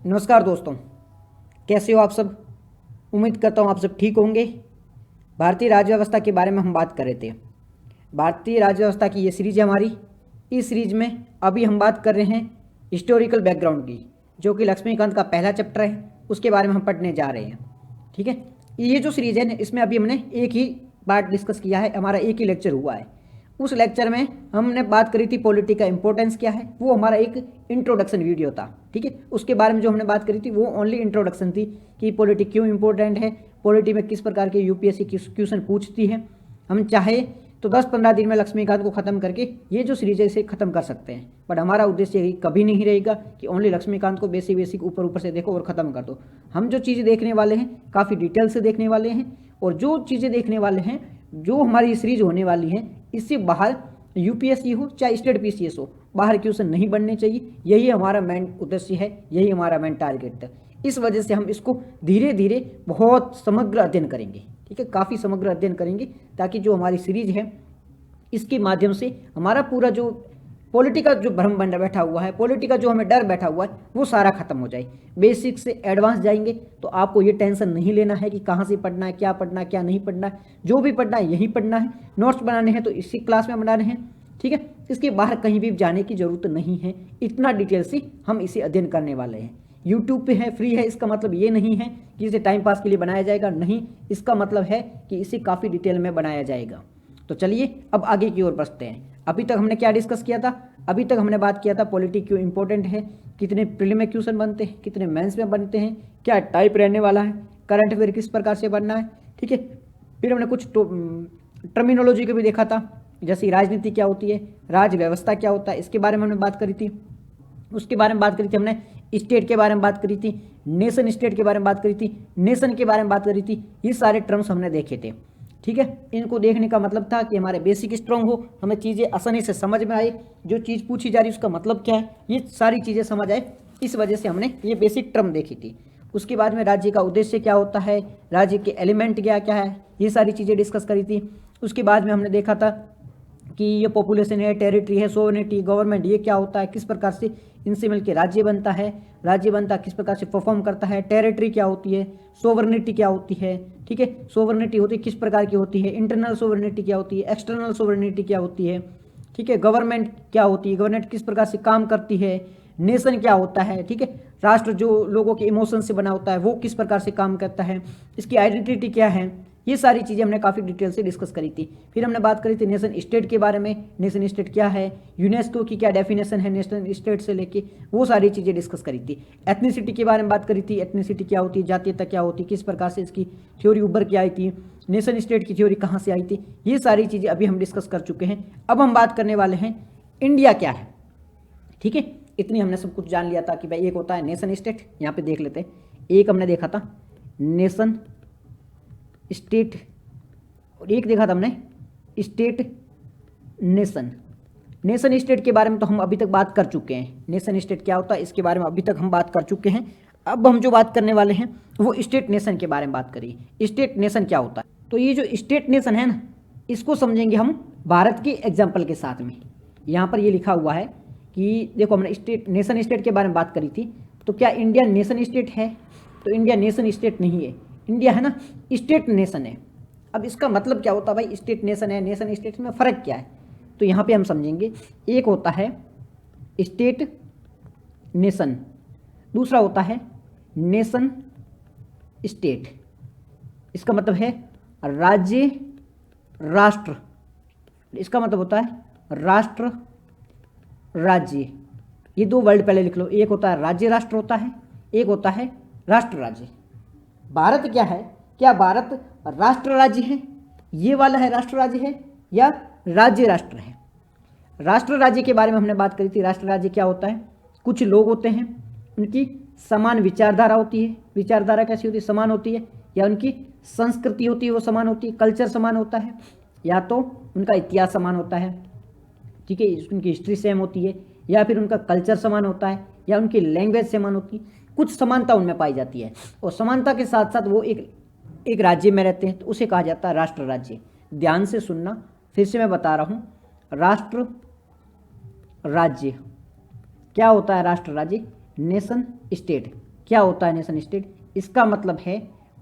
नमस्कार दोस्तों, कैसे हो आप सब। उम्मीद करता हूँ आप सब ठीक होंगे। भारतीय राज्य व्यवस्था के बारे में हम बात कर रहे थे। भारतीय राज्य व्यवस्था की ये सीरीज है हमारी। इस सीरीज में अभी हम बात कर रहे हैं हिस्टोरिकल बैकग्राउंड की, जो कि लक्ष्मीकांत का पहला चैप्टर है, उसके बारे में हम पढ़ने जा रहे हैं। ठीक है, ये जो सीरीज है इसमें अभी हमने एक ही पार्ट डिस्कस किया है, हमारा एक ही लेक्चर हुआ है। उस लेक्चर में हमने बात करी थी पॉलिटी का इंपॉर्टेंस क्या है, वो हमारा एक इंट्रोडक्शन वीडियो था। ठीक है, उसके बारे में जो हमने बात करी थी वो ओनली इंट्रोडक्शन थी कि पॉलिटी क्यों इंपॉर्टेंट है, पॉलिटी में किस प्रकार के यूपीएससी क्वेश्चन पूछती है। हम चाहे तो 10-15 दिन में लक्ष्मीकांत को खत्म करके ये जो सीरीज है इसे खत्म कर सकते हैं, बट हमारा उद्देश्य कभी नहीं रहेगा कि ओनली लक्ष्मीकांत को बेसिक ऊपर ऊपर से देखो और ख़त्म कर दो। हम जो चीज़ें देखने वाले हैं काफ़ी डिटेल से देखने वाले हैं, और जो चीज़ें देखने वाले हैं, जो हमारी सीरीज होने वाली है, इससे बाहर यूपीएससी हो चाहे स्टेट पीसीएस हो, बाहर क्वेश्चन नहीं बनने चाहिए। यही हमारा मेन उद्देश्य है, यही हमारा मेन टारगेट है। इस वजह से हम इसको धीरे धीरे बहुत समग्र अध्ययन करेंगे। ठीक है, काफ़ी समग्र अध्ययन करेंगे, ताकि जो हमारी सीरीज है इसके माध्यम से हमारा पूरा जो पॉलिटी का जो भ्रम बन बैठा हुआ है, पॉलिटी का जो हमें डर बैठा हुआ है, वो सारा खत्म हो जाए। बेसिक से एडवांस जाएंगे तो आपको ये टेंशन नहीं लेना है कि कहाँ से पढ़ना है, क्या पढ़ना है, क्या नहीं पढ़ना है। जो भी पढ़ना है यही पढ़ना है। नोट्स बनाने हैं तो इसी क्लास में बनाने हैं। ठीक है, इसके बाहर कहीं भी जाने की जरूरत नहीं है। इतना डिटेल से हम इसे अध्ययन करने वाले हैं। यूट्यूब पे है, फ्री है, इसका मतलब ये नहीं है कि इसे टाइम पास के लिए बनाया जाएगा, नहीं। इसका मतलब है कि इसे काफ़ी डिटेल में बनाया जाएगा। तो चलिए अब आगे की ओर बढ़ते हैं। अभी तक हमने क्या डिस्कस किया था? अभी तक हमने बात किया था पॉलिटी क्यों इंपॉर्टेंट है, कितने प्रीलिम में क्वेश्चन बनते हैं, कितने मेंस में बनते हैं, क्या टाइप रहने वाला है, करंट अफेयर किस प्रकार से बनना है। ठीक है, फिर हमने कुछ टर्मिनोलॉजी को भी देखा था, जैसे राजनीति क्या होती है, राज्य व्यवस्था क्या होता है, इसके बारे में हमने बात करी थी। उसके बारे में बात करी थी हमने, स्टेट के बारे में बात करी थी, नेशन स्टेट के बारे में बात करी थी, नेशन के बारे में बात करी थी। ये सारे टर्म्स हमने देखे थे। ठीक है, इनको देखने का मतलब था कि हमारे बेसिक स्ट्रॉन्ग हो, हमें चीज़ें आसानी से समझ में आए, जो चीज़ पूछी जा रही है उसका मतलब क्या है, ये सारी चीज़ें समझ आए। इस वजह से हमने ये बेसिक टर्म देखी थी। उसके बाद में राज्य का उद्देश्य क्या होता है, राज्य के एलिमेंट क्या क्या है, ये सारी चीज़ें डिस्कस करी थी। उसके बाद में हमने देखा था कि ये पॉपुलेशन है, टेरिटरी है, सोवरेनिटी, गवर्नमेंट, ये क्या होता है, किस प्रकार से इनसे मिलकर राज्य बनता है, राज्य बनता किस प्रकार से परफॉर्म करता है, टेरिटरी क्या होती है, सोवरेनिटी क्या होती है। ठीक है, सोवरेनिटी होती है किस प्रकार की होती है, इंटरनल सोवरेनिटी क्या होती है, एक्सटर्नल सोवरेनिटी क्या होती है। ठीक है, गवर्नमेंट क्या होती है, गवर्नमेंट किस प्रकार से काम करती है, नेशन क्या होता है। ठीक है, राष्ट्र जो लोगों के इमोशन से बना होता है वो किस प्रकार से काम करता है, इसकी आइडेंटिटी क्या है, ये सारी चीज़ें हमने काफ़ी डिटेल से डिस्कस करी थी। फिर हमने बात करी थी नेशन स्टेट के बारे में, नेशन स्टेट क्या है, यूनेस्को की क्या डेफिनेशन है नेशन स्टेट से लेके, वो सारी चीज़ें डिस्कस करी थी। एथनिसिटी के बारे में बात करी थी, एथनिसिटी क्या होती है, जातीयता क्या होती है, किस प्रकार से इसकी थ्योरी उभर के आई थी, नेशन स्टेट की थ्योरी कहाँ से आई थी, ये सारी चीज़ें अभी हम डिस्कस कर चुके हैं। अब हम बात करने वाले हैं इंडिया क्या है। ठीक है, इतनी हमने सब कुछ जान लिया था कि भाई एक होता है नेशन स्टेट, यहाँ पे देख लेते हैं। एक हमने देखा था नेशन स्टेट, और एक देखा था हमने स्टेट नेशन। नेशन स्टेट के बारे में तो हम अभी तक बात कर चुके हैं, नेशन स्टेट क्या होता है इसके बारे में अभी तक हम बात कर चुके हैं। अब हम जो बात करने वाले हैं वो स्टेट नेशन के बारे में बात करिए। स्टेट नेशन क्या होता है, तो ये जो स्टेट नेशन है ना, इसको समझेंगे हम भारत के एग्जाम्पल के साथ में। यहाँ पर ये लिखा हुआ है कि देखो हमने स्टेट नेशन स्टेट के बारे में बात करी थी, तो क्या इंडिया नेशन स्टेट है? तो इंडिया नेशन स्टेट नहीं है, इंडिया है ना स्टेट नेशन है। अब इसका मतलब क्या होता है भाई, स्टेट नेशन है, नेशन स्टेट में फ़र्क क्या है? तो यहाँ पे हम समझेंगे, एक होता है स्टेट नेशन, दूसरा होता है नेशन स्टेट। इसका मतलब है राज्य राष्ट्र, इसका मतलब होता है राष्ट्र राज्य। ये दो वर्ड पहले लिख लो, एक होता है राज्य राष्ट्र होता है, एक होता है राष्ट्र राज्य। भारत क्या है, क्या भारत राष्ट्र राज्य है, ये वाला है राष्ट्र राज्य है, या राज्य राष्ट्र है? राष्ट्र राज्य के बारे में हमने बात करी थी। राष्ट्र राज्य क्या होता है, कुछ लोग होते हैं, उनकी समान विचारधारा होती है। विचारधारा कैसी होती है, समान होती है, या उनकी संस्कृति होती है वो समान होती है, कल्चर समान होता है, या तो उनका इतिहास समान होता है। ठीक है, उनकी हिस्ट्री सेम होती है, या फिर उनका कल्चर समान होता है, या उनकी लैंग्वेज समान होती है। कुछ समानता उनमें पाई जाती है, और समानता के साथ साथ वो एक राज्य में रहते हैं, तो उसे कहा जाता है राष्ट्र राज्य। ध्यान से सुनना, फिर से मैं बता रहा हूँ, राष्ट्र राज्य क्या होता है? राष्ट्र राज्य नेशन स्टेट, क्या होता है नेशन स्टेट? इसका मतलब है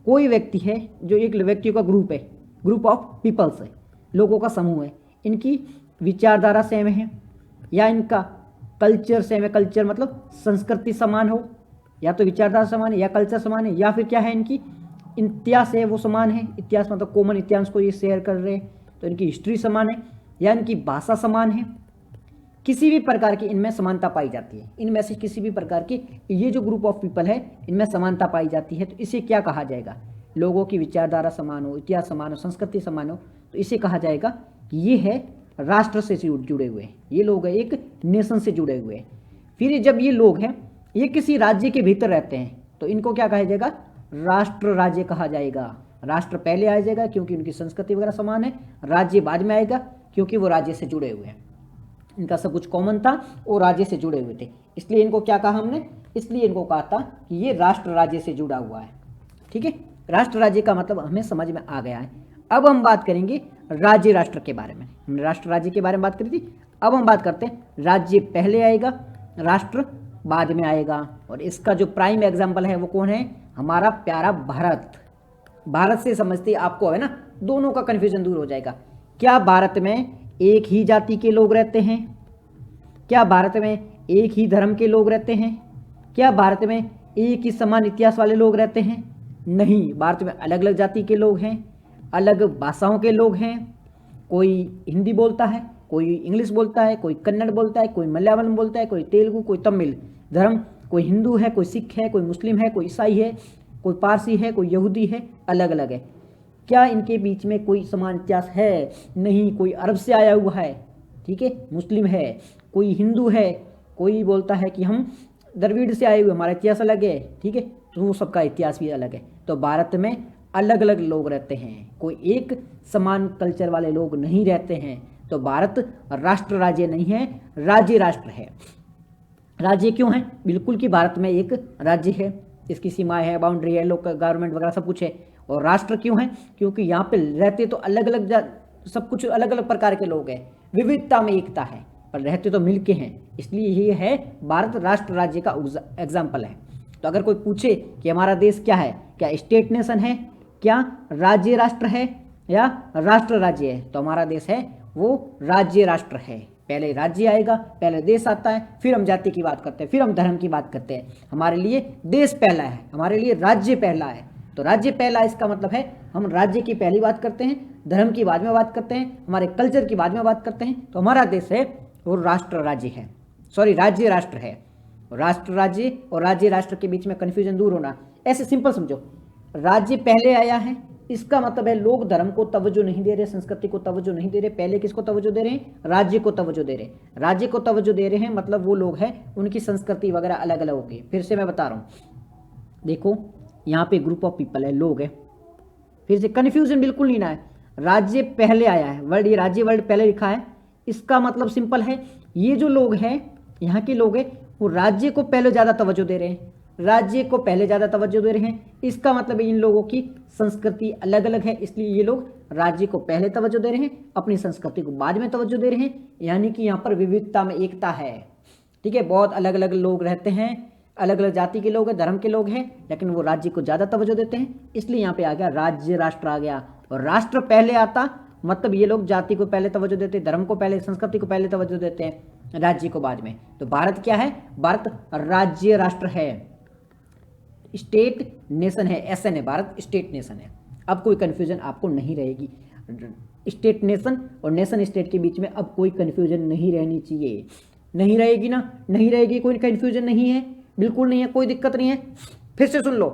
कोई व्यक्ति है जो एक व्यक्तियों का ग्रुप है, ग्रुप ऑफ पीपल्स है, लोगों का समूह है, इनकी विचारधारा सेम है या इनका कल्चर सेम है, कल्चर मतलब संस्कृति समान हो, या तो विचारधारा समान है या कल्चर समान है, या फिर क्या है इनकी इतिहास है वो समान है, इतिहास मतलब कॉमन इतिहास को ये शेयर कर रहे हैं तो इनकी हिस्ट्री समान है, या इनकी भाषा समान है, किसी भी प्रकार की इनमें समानता पाई जाती है, इनमें से किसी भी प्रकार की ये जो ग्रुप ऑफ पीपल है इनमें समानता पाई जाती है, तो इसे क्या कहा जाएगा? लोगों की विचारधारा समान हो, इतिहास समान हो, संस्कृति समान हो, तो इसे कहा जाएगा कि ये है राष्ट्र से जुड़े हुए, ये लोग हैं एक नेशन से जुड़े हुए। फिर जब ये लोग हैं ये किसी राज्य के भीतर रहते हैं तो इनको क्या कहा जाएगा? राष्ट्र राज्य कहा जाएगा। राष्ट्र पहले आ जाएगा क्योंकि उनकी संस्कृति वगैरह समान है, राज्य बाद में आएगा क्योंकि वो राज्य से जुड़े हुए हैं, इनका सब कुछ कॉमन था और राज्य से जुड़े हुए थे, इसलिए इनको क्या कहा हमने? इसलिए इनको कहा था कि ये राष्ट्र राज्य से जुड़ा हुआ है। ठीक है, राष्ट्र राज्य का मतलब हमें समझ में आ गया है। अब हम बात करेंगे राज्य राष्ट्र के बारे में। हमने राष्ट्र राज्य के बारे में बात करी थी, अब हम बात करते हैं राज्य पहले आएगा, राष्ट्र बाद में आएगा। और इसका जो प्राइम एग्जाम्पल है वो कौन है? हमारा प्यारा भारत। भारत से समझते आपको है ना, दोनों का कन्फ्यूजन दूर हो जाएगा। क्या भारत में एक ही जाति के लोग रहते हैं? क्या भारत में एक ही धर्म के लोग रहते हैं? क्या भारत में एक ही समान इतिहास वाले लोग रहते हैं? नहीं, भारत में अलग अलग जाति के लोग हैं, अलग भाषाओं के लोग हैं, कोई हिंदी बोलता है, कोई इंग्लिश बोलता है, कोई कन्नड़ बोलता है, कोई मलयालम बोलता है, कोई तेलुगु, कोई तमिल। धर्म कोई हिंदू है, कोई सिख है, कोई मुस्लिम है, कोई ईसाई है, कोई पारसी है, कोई यहूदी है, अलग अलग है। क्या इनके बीच में कोई समान इतिहास है? नहीं, कोई अरब से आया हुआ है, ठीक है, मुस्लिम है, कोई हिंदू है, कोई बोलता है कि हम द्रविड़ से आए हुए, हमारा इतिहास अलग है, ठीक है, तो वो सबका इतिहास भी अलग है। तो भारत में अलग अलग लोग रहते हैं, कोई एक समान कल्चर वाले लोग नहीं रहते हैं। तो भारत राष्ट्र राज्य नहीं है, राज्य राष्ट्र है। राज्य क्यों है? बिल्कुल कि भारत में एक राज्य है, इसकी सीमाएं है, बाउंड्री है, लोकल गवर्नमेंट वगैरह सब कुछ है। और राष्ट्र क्यों है? क्योंकि यहाँ पे रहते तो अलग अलग सब कुछ अलग अलग प्रकार के लोग हैं, विविधता में एकता है, पर रहते तो मिलके हैं, इसलिए ये है भारत राष्ट्र राज्य का एग्जाम्पल है। तो अगर कोई पूछे कि हमारा देश क्या है, क्या स्टेट नेशन है, क्या राज्य राष्ट्र है, या राष्ट्र राज्य है, तो हमारा देश है वो राज्य राष्ट्र है। पहले राज्य आएगा, पहले देश आता है, फिर हम जाति की बात करते हैं, फिर हम धर्म की बात करते हैं। हमारे लिए देश पहला है, हमारे लिए राज्य पहला है। तो राज्य पहला, इसका मतलब है हम राज्य की पहली बात करते हैं, धर्म की बाद में बात करते हैं, हमारे कल्चर की बाद में बात करते हैं। तो हमारा देश है वो राष्ट्र राज्य है, सॉरी राज्य राष्ट्र है। राष्ट्र राज्य और राज्य राष्ट्र के बीच में कन्फ्यूजन दूर होना, ऐसे सिंपल समझो, राज्य पहले आया है, इसका मतलब है लोग धर्म को तवज्जो नहीं दे रहे, संस्कृति को तवज्जो नहीं दे रहे, पहले किसको तवज्जो दे रहे हैं? राज्य को तवज्जो दे रहे हैं। राज्य को तवज्जो दे रहे हैं मतलब वो लोग हैं, उनकी संस्कृति वगैरह अलग अलग होगी। फिर से मैं बता रहा हूँ, देखो यहाँ पे ग्रुप ऑफ पीपल है, लोग हैं, फिर से कन्फ्यूजन बिल्कुल नहीं ना है। राज्य पहले आया है, वर्ड ये राज्य वर्ड पहले लिखा है, इसका मतलब सिंपल है, ये जो लोग हैं यहाँ के लोग हैं वो राज्य को पहले ज़्यादा तवज्जो दे रहे हैं, राज्य को पहले ज़्यादा तवज्जो दे रहे हैं। इसका मतलब इन लोगों की संस्कृति अलग अलग है, इसलिए ये लोग राज्य को पहले तवज्जो दे रहे हैं, अपनी संस्कृति को बाद में तवज्जो दे रहे हैं। यानी कि यहाँ पर विविधता में एकता है, ठीक है, बहुत अलग अलग लोग रहते हैं, अलग अलग जाति के लोग हैं, धर्म के लोग हैं, लेकिन वो राज्य को ज़्यादा तवज्जो देते हैं, इसलिए यहाँ पे आ गया राज्य राष्ट्र आ गया। और राष्ट्र पहले आता मतलब ये लोग जाति को पहले तवज्जो देते हैं, धर्म को पहले, संस्कृति को पहले तवज्जो देते हैं, राज्य को बाद में। तो भारत क्या है? भारत राज्य राष्ट्र है, स्टेट नेशन है, एसएन है, भारत स्टेट नेशन है। अब कोई कंफ्यूजन आपको नहीं रहेगी, स्टेट नेशन और नेशन स्टेट के बीच में अब कोई कंफ्यूजन नहीं रहनी चाहिए, नहीं रहेगी ना, नहीं रहेगी, कोई कंफ्यूजन नहीं है, बिल्कुल नहीं है, कोई दिक्कत नहीं है। फिर से सुन लो,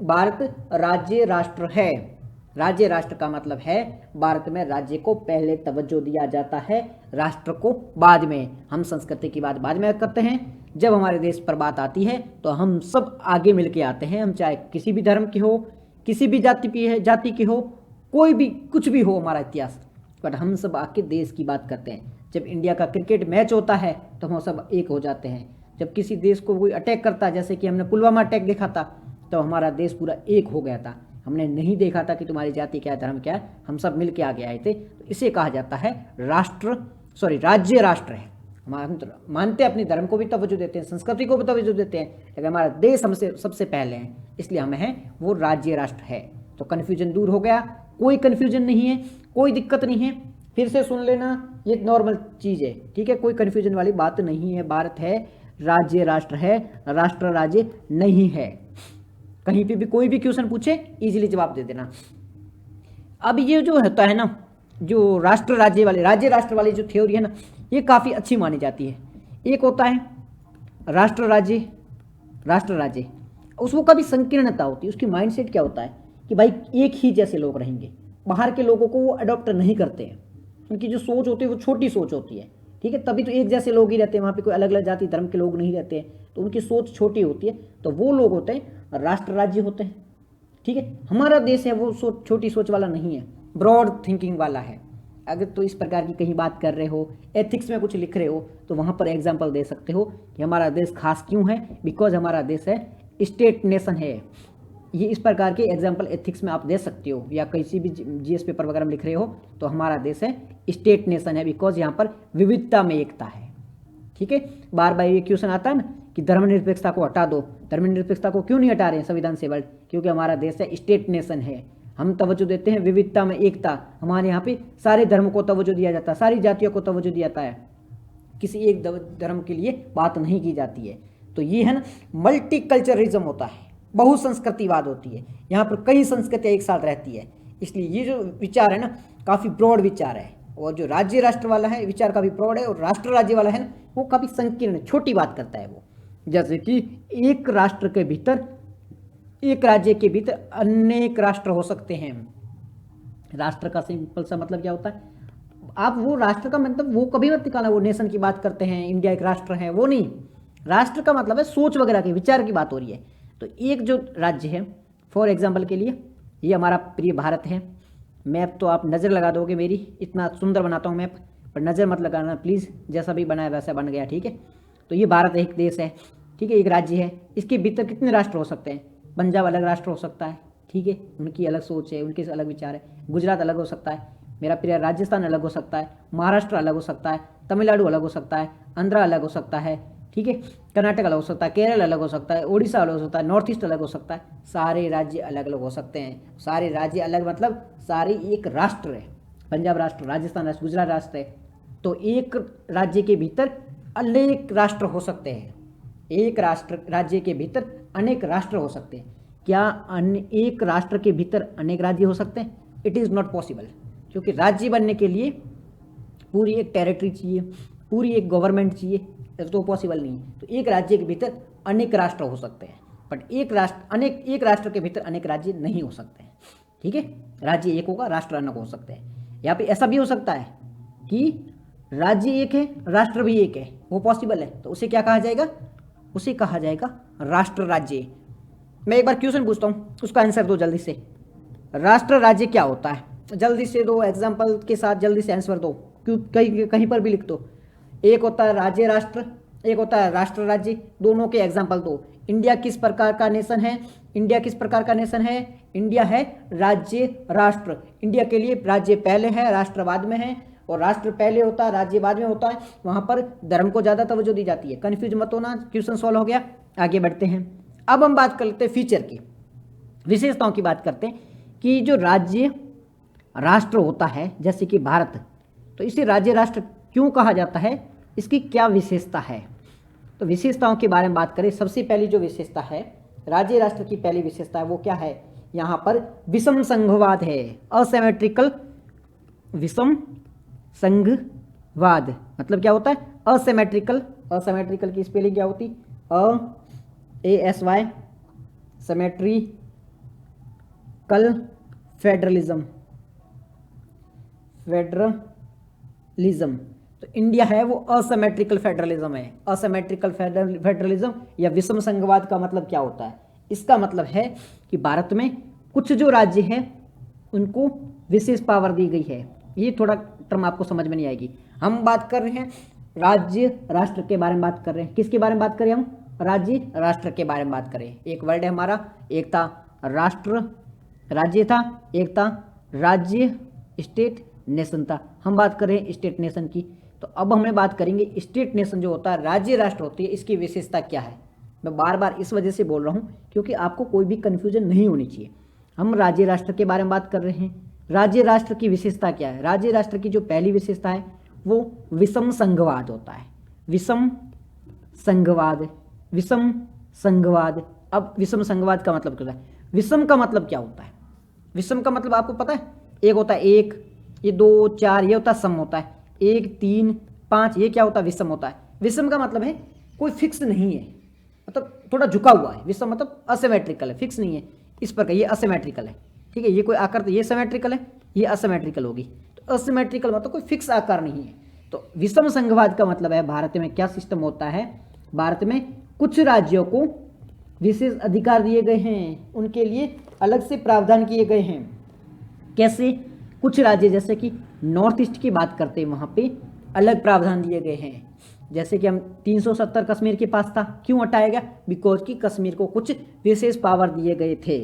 भारत राज्य राष्ट्र है, राज्य राष्ट्र का मतलब है भारत में राज्य को पहले तवज्जो दिया जाता है, राष्ट्र को बाद में। हम संस्कृति की बात बाद में करते हैं, जब हमारे देश पर बात आती है तो हम सब आगे मिलके आते हैं, हम चाहे किसी भी धर्म के हो, किसी भी जाति के हो, कोई भी कुछ भी हो हमारा इतिहास, बट हम सब आके देश की बात करते हैं। जब इंडिया का क्रिकेट मैच होता है तो हम सब एक हो जाते हैं, जब किसी देश को कोई अटैक करता है, जैसे कि हमने पुलवामा अटैक देखा था, तो हमारा देश पूरा एक हो गया था। हमने नहीं देखा था कि तुम्हारी जाति क्या है, धर्म क्या है, हम सब मिल के आगे आए थे। तो इसे कहा जाता है राज्य राष्ट्र है, हम मानते हैं, अपने धर्म को भी तवज्जो देते हैं, संस्कृति को भी तवज्जो देते हैं, लेकिन हमारा देश हमसे सबसे पहले है, इसलिए हमें है वो राज्य राष्ट्र है। तो कन्फ्यूजन दूर हो गया, कोई कन्फ्यूजन नहीं है, कोई दिक्कत नहीं है, फिर से सुन लेना, ये नॉर्मल चीज़ है, ठीक है, कोई कन्फ्यूजन वाली बात नहीं है। भारत है, राज्य राष्ट्र है, राष्ट्र राज्य नहीं है। कहीं पे भी कोई भी क्वेश्चन पूछे इजीली जवाब दे देना। अब ये जो होता है ना, जो राष्ट्र राज्य वाले, राज्य राष्ट्र वाली जो थ्योरी है ना, ये काफ़ी अच्छी मानी जाती है। एक होता है राष्ट्र राज्य, उसको कभी संकीर्णता होती है, उसकी माइंडसेट क्या होता है कि भाई एक ही जैसे लोग रहेंगे, बाहर के लोगों को वो अडॉप्ट नहीं करते हैं, उनकी जो सोच होती है वो छोटी सोच होती है, ठीक है, तभी तो एक जैसे लोग ही रहते हैं, वहाँ पे कोई अलग अलग जाति धर्म के लोग नहीं रहते हैं, तो उनकी सोच छोटी होती है, तो वो लोग होते हैं राष्ट्र राज्य होते हैं, ठीक है। हमारा देश है वो छोटी सोच वाला नहीं है, ब्रॉड थिंकिंग वाला है। अगर तो इस प्रकार की कहीं बात कर रहे हो, एथिक्स में कुछ लिख रहे हो, तो वहाँ पर एग्जाम्पल दे सकते हो कि हमारा देश खास क्यों है, बिकॉज हमारा देश है स्टेट नेशन है। ये इस प्रकार के एग्जाम्पल एथिक्स में आप दे सकते हो, या किसी भी जीएस पेपर वगैरह में लिख रहे हो तो हमारा देश है स्टेट नेशन है, बिकॉज यहाँ पर विविधता में एकता है, ठीक है। बार बार ये क्वेश्चन आता है ना कि धर्मनिरपेक्षता को हटा दो, धर्मनिरपेक्षता को क्यों नहीं हटा रहे हैं संविधान से वर्ल्ड, क्योंकि हमारा देश है स्टेट नेशन है, हम तवज्जो देते हैं विविधता में एकता। हमारे यहाँ पे सारे धर्म को तवज्जो दिया जाता है, सारी जातियों को तवज्जो दिया जाता है, किसी एक धर्म के लिए बात नहीं की जाती है। तो ये है ना मल्टीकल्चरलिज्म होता है, बहुसंस्कृतिवाद होती है, यहाँ पर कई संस्कृतियाँ एक साथ रहती है, इसलिए ये जो विचार है ना काफ़ी ब्रॉड विचार है। और जो राज्य राष्ट्र वाला है विचार काफ़ी ब्रॉड है, और राष्ट्र राज्य वाला है ना वो काफ़ी संकीर्ण छोटी बात करता है वो, जैसे कि एक राष्ट्र के भीतर, एक राज्य के भीतर अनेक राष्ट्र हो सकते हैं। राष्ट्र का सिंपल सा मतलब क्या होता है, आप वो राष्ट्र का मतलब वो कभी मत निकालना, वो नेशन की बात करते हैं, इंडिया एक राष्ट्र है, वो नहीं। राष्ट्र का मतलब है सोच वगैरह के विचार की बात हो रही है। तो एक जो राज्य है, फॉर एग्जाम्पल के लिए ये हमारा प्रिय भारत है। मैप तो आप नज़र लगा दोगे मेरी, इतना सुंदर बनाता हूँ मैप, पर नज़र मत लगाना प्लीज़, जैसा भी बनाया वैसा बन गया, ठीक है। तो ये भारत एक देश है, ठीक है, एक राज्य है, इसके भीतर कितने राष्ट्र हो सकते हैं। पंजाब अलग राष्ट्र हो सकता है, ठीक है, उनकी अलग सोच है, उनके अलग विचार है। गुजरात अलग हो सकता है, मेरा प्रिय राजस्थान अलग हो सकता है, महाराष्ट्र अलग हो सकता है, तमिलनाडु अलग हो सकता है, आंध्रा अलग हो सकता है, ठीक है, कर्नाटक अलग हो सकता है, केरल अलग हो सकता है, उड़ीसा अलग हो सकता है, नॉर्थ ईस्ट अलग हो सकता है, सारे राज्य अलग अलग हो सकते हैं। सारे राज्य अलग मतलब सारे एक राष्ट्र है, पंजाब राष्ट्र, राजस्थान राष्ट्र, गुजरात राष्ट्र है। तो एक राज्य के भीतर अनेक राष्ट्र हो सकते हैं, एक राष्ट्र राज्य के भीतर अनेक राष्ट्र हो सकते हैं। क्या एक राष्ट्र के भीतर अनेक राज्य हो सकते हैं? इट इज़ नॉट पॉसिबल, क्योंकि राज्य बनने के लिए पूरी एक टेरिटरी चाहिए, पूरी एक गवर्नमेंट चाहिए, तो पॉसिबल नहीं है। तो एक राज्य के भीतर अनेक राष्ट्र हो सकते हैं, बट एक राष्ट्र के भीतर अनेक राज्य नहीं हो सकते हैं, ठीक है। राज्य एक होगा, राष्ट्र अनेक हो सकते हैं। यहाँ पे ऐसा भी हो सकता है कि राज्य एक है, राष्ट्र भी एक है, वो पॉसिबल है, तो उसे क्या कहा जाएगा? उसे कहा जाएगा राष्ट्र राज्य। मैं एक बार क्वेश्चन पूछता हूँ, उसका आंसर दो जल्दी से। राष्ट्र राज्य क्या होता है? जल्दी से दो, एग्जाम्पल के साथ जल्दी से आंसर दो, क्यों कहीं पर भी लिख दो। एक होता है राज्य राष्ट्र, एक होता है राष्ट्र राज्य, दोनों के एग्जाम्पल दो। इंडिया किस प्रकार का नेशन है? इंडिया किस प्रकार का नेशन है? इंडिया है राज्य राष्ट्र। इंडिया के लिए राज्य पहले है, राष्ट्र बाद में है, और राष्ट्र पहले होता है, राज्य बाद में होता है। वहाँ पर धर्म को ज़्यादा तवज्जो दी जाती है। कन्फ्यूज मत होना, क्वेश्चन सॉल्व हो गया। आगे बढ़ते हैं। अब हम बात कर लेते हैं फीचर की, विशेषताओं की बात करते हैं कि जो राज्य राष्ट्र होता है जैसे कि भारत, तो इसे राज्य राष्ट्र क्यों कहा जाता है, इसकी क्या विशेषता है? तो विशेषताओं के बारे में बात करें, सबसे पहली जो विशेषता है राज्य राष्ट्र की, पहली विशेषता है वो क्या है? यहाँ पर विषम संघवाद है, असिमेट्रिकल विषम संघवाद। मतलब क्या होता है? असिमेट्रिकल, असिमेट्रिकल की स्पेलिंग क्या होती? ASY, symmetrical federalism, federalism. तो इंडिया है वो असिमेट्रिकल फेडरलिज्म है। असिमेट्रिकल फेडरलिज्म या विषम संघवाद का मतलब क्या होता है? इसका मतलब है कि भारत में कुछ जो राज्य हैं उनको विशेष पावर दी गई है। ये थोड़ा टर्म आपको समझ में नहीं आएगी। हम बात कर रहे हैं राज्य राष्ट्र के बारे में बात कर रहे हैं। किसके बारे में बात करें हम? राज्य राष्ट्र के बारे में बात करें। एक वर्ड है हमारा, एक था राष्ट्र राज्य था, एक था राज्य स्टेट नेशन था। हम बात कर रहे हैं स्टेट नेशन की। तो अब हमें बात करेंगे स्टेट नेशन जो होता है, राज्य राष्ट्र होती है, इसकी विशेषता क्या है। मैं बार बार इस वजह से बोल रहा हूँ क्योंकि आपको कोई भी कन्फ्यूजन नहीं होनी चाहिए। हम राज्य राष्ट्र के बारे में बात कर रहे हैं। राज्य राष्ट्र की विशेषता क्या है? राज्य राष्ट्र की जो पहली विशेषता है वो विषम संघवाद होता है। विषम संघवाद, विषम संघवाद। अब विषम संघवाद का मतलब क्या है? विषम का मतलब क्या होता है? विषम का मतलब आपको पता है? एक होता है 1, ये 2, 4, ये होता है सम होता है 1, 3, 5, ये क्या होता है? विषम होता है। विषम का मतलब है कोई फिक्स नहीं है, मतलब थोड़ा झुका हुआ है। विषम मतलब असिमेट्रिकल है, फिक्स नहीं है इस पर, ये असिमेट्रिकल है, ठीक है। ये कोई आकार, तो ये सिमेट्रिकल है, ये असिमेट्रिकल होगी। तो असिमेट्रिकल मतलब कोई फिक्स आकार नहीं है। तो विषम संघवाद का मतलब है भारत में क्या सिस्टम होता है? भारत में कुछ राज्यों को विशेष अधिकार दिए गए हैं, उनके लिए अलग से प्रावधान किए गए हैं। कैसे? कुछ राज्य जैसे कि नॉर्थ ईस्ट की बात करते हैं, वहाँ पे अलग प्रावधान दिए गए हैं। जैसे कि हम 370 कश्मीर के पास था, क्यों हटाया गया? बिकॉज कि कश्मीर को कुछ विशेष पावर दिए गए थे,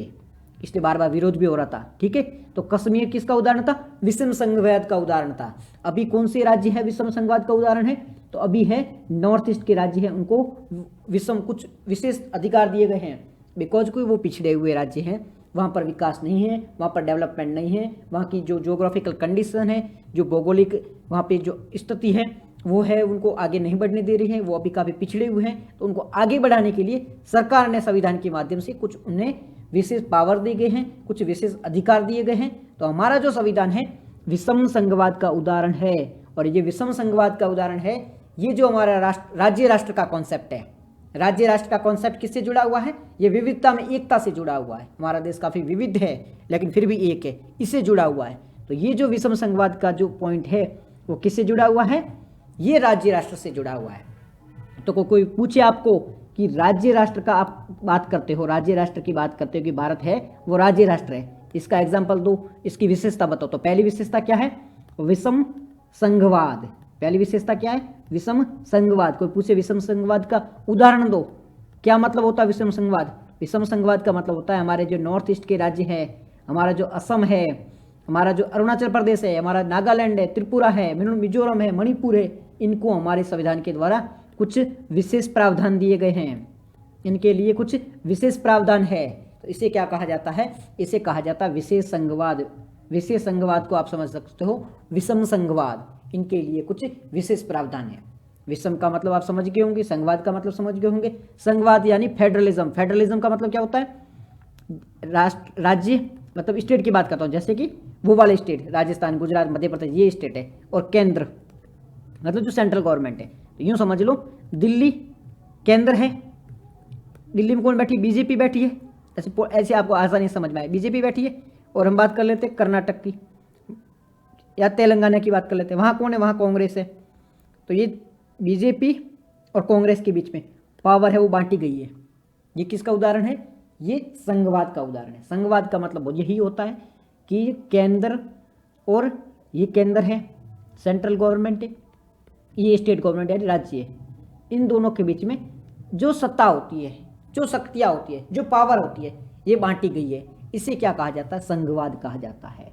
इसलिए बार बार विरोध भी हो रहा था, ठीक है। तो कश्मीर किसका उदाहरण था? विषम संघवाद का उदाहरण था। अभी कौन से राज्य है विषम संघवाद का उदाहरण है? तो अभी है नॉर्थ ईस्ट के राज्य हैं, उनको विषम कुछ विशेष अधिकार दिए गए हैं, बिकॉज कोई वो पिछड़े हुए राज्य हैं, वहाँ पर विकास नहीं है, वहाँ पर डेवलपमेंट नहीं है, वहाँ की जो ज्योग्राफिकल कंडीशन है, जो भौगोलिक वहाँ पे जो स्थिति है वो है, उनको आगे नहीं बढ़ने दे रही है, वो अभी काफ़ी पिछड़े हुए हैं। तो उनको आगे बढ़ाने के लिए सरकार ने संविधान के माध्यम से कुछ उन्हें विशेष पावर दी गए हैं, कुछ विशेष अधिकार दिए गए हैं। तो हमारा जो संविधान है विषम संघवाद का उदाहरण है। और ये विषम संघवाद का उदाहरण है, ये जो हमारा राज्य राष्ट्र का कॉन्सेप्ट है, राज्य राष्ट्र का कॉन्सेप्ट किससे जुड़ा हुआ है? ये विविधता में एकता से जुड़ा हुआ है। हमारा देश काफ़ी विविध है लेकिन फिर भी एक है, इससे जुड़ा हुआ है। तो ये जो विषम संघवाद का जो पॉइंट है वो किससे जुड़ा हुआ है? ये राज्य राष्ट्र से जुड़ा हुआ है। तो कोई पूछे आपको कि राज्य राष्ट्र का आप बात करते हो, राज्य राष्ट्र की बात करते हो कि भारत है वो राज्य राष्ट्र है, इसका एग्जाम्पल दो, इसकी विशेषता बताओ। तो पहली विशेषता क्या है? विषम संघवाद। पहली विशेषता क्या है? विषम संघवाद। कोई पूछे विषम संघवाद का उदाहरण दो, क्या मतलब होता है विषम संघवाद? विषम संघवाद का मतलब होता है हमारे जो नॉर्थ ईस्ट के राज्य है, हमारा जो असम है, हमारा जो अरुणाचल प्रदेश है, हमारा नागालैंड है, त्रिपुरा है, मिजोरम है, मणिपुर है, इनको हमारे संविधान के द्वारा कुछ विशेष प्रावधान दिए गए हैं, इनके लिए कुछ विशेष प्रावधान है। तो इसे क्या कहा जाता है? इसे कहा जाता है विशेष संघवाद। विशेष संघवाद को आप समझ सकते हो विषम संघवाद, इनके लिए कुछ विशेष प्रावधान है। विषम का मतलब आप समझ गए होंगे, संघवाद का मतलब समझ गए होंगे। संघवाद यानी फेडरलिज्म। फेडरलिज्म का मतलब क्या होता है? राज्य मतलब स्टेट की बात करता हूँ, जैसे कि वो वाले स्टेट, राजस्थान, गुजरात, मध्य प्रदेश, ये स्टेट है, और केंद्र मतलब जो सेंट्रल गवर्नमेंट है। तो यूँ समझ लो दिल्ली केंद्र है, दिल्ली में कौन बैठी? बीजेपी बैठी है। ऐसे आपको आसानी समझ में आए, बीजेपी बैठी है। और हम बात कर लेते हैं कर्नाटक की या तेलंगाना की बात कर लेते हैं, वहाँ कौन है? वहाँ कांग्रेस है। तो ये बीजेपी और कांग्रेस के बीच में पावर है वो बांटी गई है। ये किसका उदाहरण है? ये संघवाद का उदाहरण है। संघवाद का मतलब यही होता है कि केंद्र और ये केंद्र है, सेंट्रल गवर्नमेंट है, ये स्टेट गवर्नमेंट है, राज्य है, इन दोनों के बीच में जो सत्ता होती है, जो शक्तियाँ होती है, जो पावर होती है, ये बांटी गई है। इसे क्या कहा जाता है? संघवाद कहा जाता है।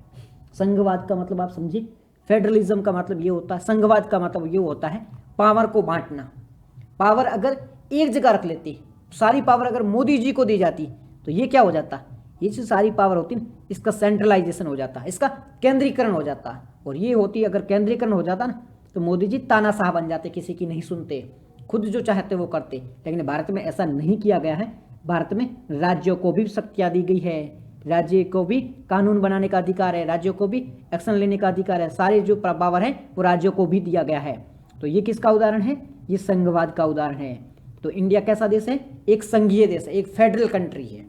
संघवाद का मतलब आप समझिए, फेडरलिज्म का मतलब ये होता है, संघवाद का मतलब ये होता है पावर को बांटना। पावर अगर एक जगह रख लेती, सारी पावर अगर मोदी जी को दी जाती तो ये क्या हो जाता? ये जो सारी पावर होती ना, इसका सेंट्रलाइजेशन हो जाता है, इसका केंद्रीकरण हो जाता है। और ये होती, अगर केंद्रीकरण हो जाता ना, तो मोदी जी तानाशाह बन जाते, किसी की नहीं सुनते, खुद जो चाहते वो करते। लेकिन भारत में ऐसा नहीं किया गया है। भारत में राज्यों को भी शक्तियाँ दी गई है, राज्य को भी कानून बनाने का अधिकार है, राज्यों को भी एक्शन लेने का अधिकार है। सारे जो पावर है वो राज्यों को भी दिया गया है। तो ये किसका उदाहरण है? ये संघवाद का उदाहरण है। तो इंडिया कैसा देश है? एक संघीय देश है, एक फेडरल कंट्री है,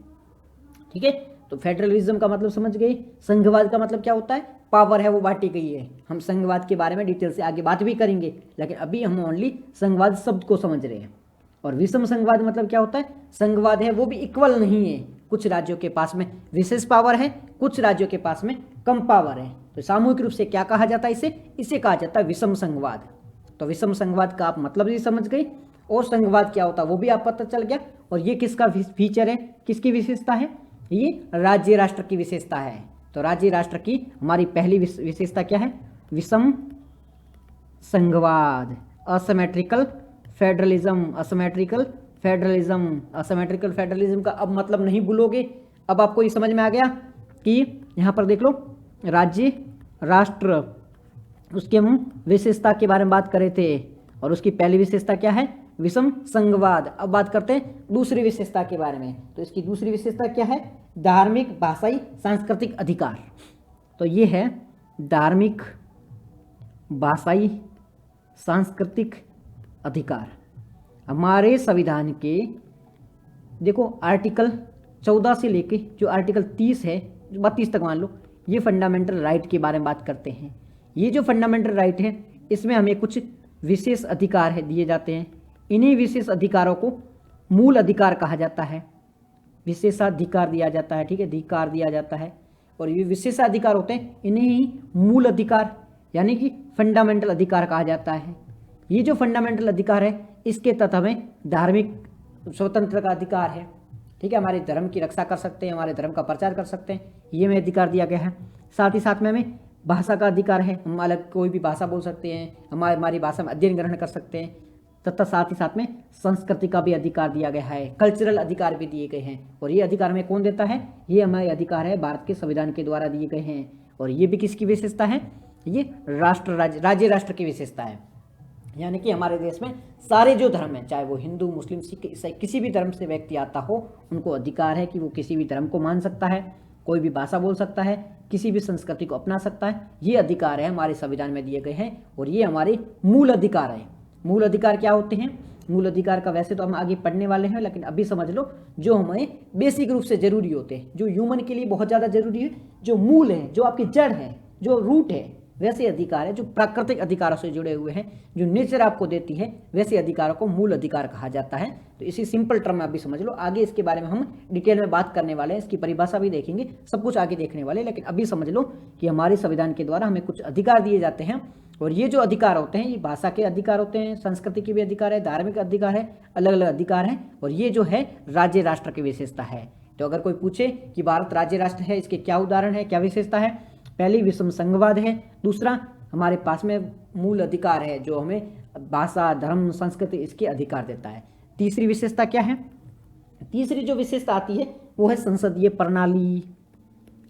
ठीक है। तो फेडरलिज्म का मतलब समझ गए। संघवाद का मतलब क्या होता है? पावर है वो बांटी गई है। हम संघवाद के बारे में डिटेल से आगे बात भी करेंगे, लेकिन अभी हम ओनली संघवाद शब्द को समझ रहे हैं। और विषम संघवाद मतलब क्या होता है? संघवाद है वो भी इक्वल नहीं है, कुछ राज्यों के पास में विशेष पावर है, कुछ राज्यों के पास में कम पावर है। तो सामूहिक रूप से क्या कहा जाता है? इसे कहा जाता है विषम संघवाद। तो विषम संघवाद का आप मतलब भी समझ गए, और संघवाद क्या होता है वो भी आप पता चल गया। और ये किसका फीचर है, किसकी विशेषता है? ये राज्य राष्ट्र की विशेषता है। तो राज्य राष्ट्र की हमारी पहली विशेषता क्या है? विषम संघवाद, asymmetrical federalism, asymmetrical federalism, asymmetrical federalism का अब मतलब नहीं भूलोगे। अब आपको ये समझ में आ गया कि यहाँ पर देख लो राज्य राष्ट्र, उसके हम विशेषता के बारे में बात कर रहे थे और उसकी पहली विशेषता क्या है, विषम संघवाद। अब बात करते हैं दूसरी विशेषता के बारे में। तो इसकी दूसरी विशेषता क्या है, धार्मिक भाषाई सांस्कृतिक अधिकार। तो ये है धार्मिक भाषाई सांस्कृतिक अधिकार। हमारे संविधान के देखो आर्टिकल 14 से लेके जो आर्टिकल 30 है, 32 तक मान लो, ये फंडामेंटल राइट के बारे में बात करते हैं। ये जो फंडामेंटल राइट है इसमें हमें कुछ विशेष अधिकार है दिए जाते हैं। इन्हीं विशेष अधिकारों को मूल अधिकार कहा जाता है, विशेषाधिकार दिया जाता है, ठीक है, अधिकार दिया जाता है। और ये विशेषाधिकार होते हैं, इन्हें ही मूल अधिकार यानी कि फंडामेंटल अधिकार कहा जाता है। ये जो फंडामेंटल अधिकार है इसके तहत हमें धार्मिक स्वतंत्रता का अधिकार है, ठीक है, हमारे धर्म की रक्षा कर सकते हैं, हमारे धर्म का प्रचार कर सकते हैं, ये हमें अधिकार दिया गया है। साथ ही साथ में हमें भाषा का अधिकार है, हम अलग कोई भी भाषा बोल सकते हैं, हमारी भाषा में अध्ययन ग्रहण कर सकते हैं, तथा साथ ही साथ में संस्कृति का भी अधिकार दिया गया है, कल्चरल अधिकार भी दिए गए हैं। और ये अधिकार हमें कौन देता है, ये हमारे अधिकार है भारत के संविधान के द्वारा दिए गए हैं। और ये भी किसकी विशेषता है, ये राष्ट्र राज्य राष्ट्र की विशेषता है। यानी कि हमारे देश में सारे जो धर्म हैं, चाहे वो हिंदू मुस्लिम सिख ईसाई किसी भी धर्म से व्यक्ति आता हो, उनको अधिकार है कि वो किसी भी धर्म को मान सकता है, कोई भी भाषा बोल सकता है, किसी भी संस्कृति को अपना सकता है। ये अधिकार है हमारे संविधान में दिए गए हैं और ये हमारे मूल अधिकार है। मूल अधिकार क्या होते हैं, मूल अधिकार का वैसे तो हम आगे पढ़ने वाले हैं, लेकिन अभी समझ लो जो हमें बेसिक रूप से जरूरी होते हैं, जो ह्यूमन के लिए बहुत ज़्यादा जरूरी है, जो मूल है, जो आपकी जड़ है, जो रूट है, वैसे अधिकार है जो प्राकृतिक अधिकारों से जुड़े हुए हैं, जो नेचर आपको देती है, वैसे अधिकारों को मूल अधिकार कहा जाता है। तो इसी सिंपल टर्म में अभी समझ लो, आगे इसके बारे में हम डिटेल में बात करने वाले हैं, इसकी परिभाषा भी देखेंगे, सब कुछ आगे देखने वाले हैं। लेकिन अभी समझ लो कि हमारे संविधान के द्वारा हमें कुछ अधिकार दिए जाते हैं और ये जो अधिकार होते हैं ये भाषा के अधिकार होते हैं, संस्कृति के भी अधिकार है, धार्मिक अधिकार है, अलग अलग अधिकार हैं। और ये जो है राज्य राष्ट्र की विशेषता है। तो अगर कोई पूछे कि भारत राज्य राष्ट्र है, इसके क्या उदाहरण है, क्या विशेषता है, पहली विषम संघवाद है, दूसरा हमारे पास में मूल अधिकार है जो हमें भाषा धर्म संस्कृति इसके अधिकार देता है। तीसरी विशेषता क्या है, तीसरी जो विशेषता आती है वो है संसदीय प्रणाली।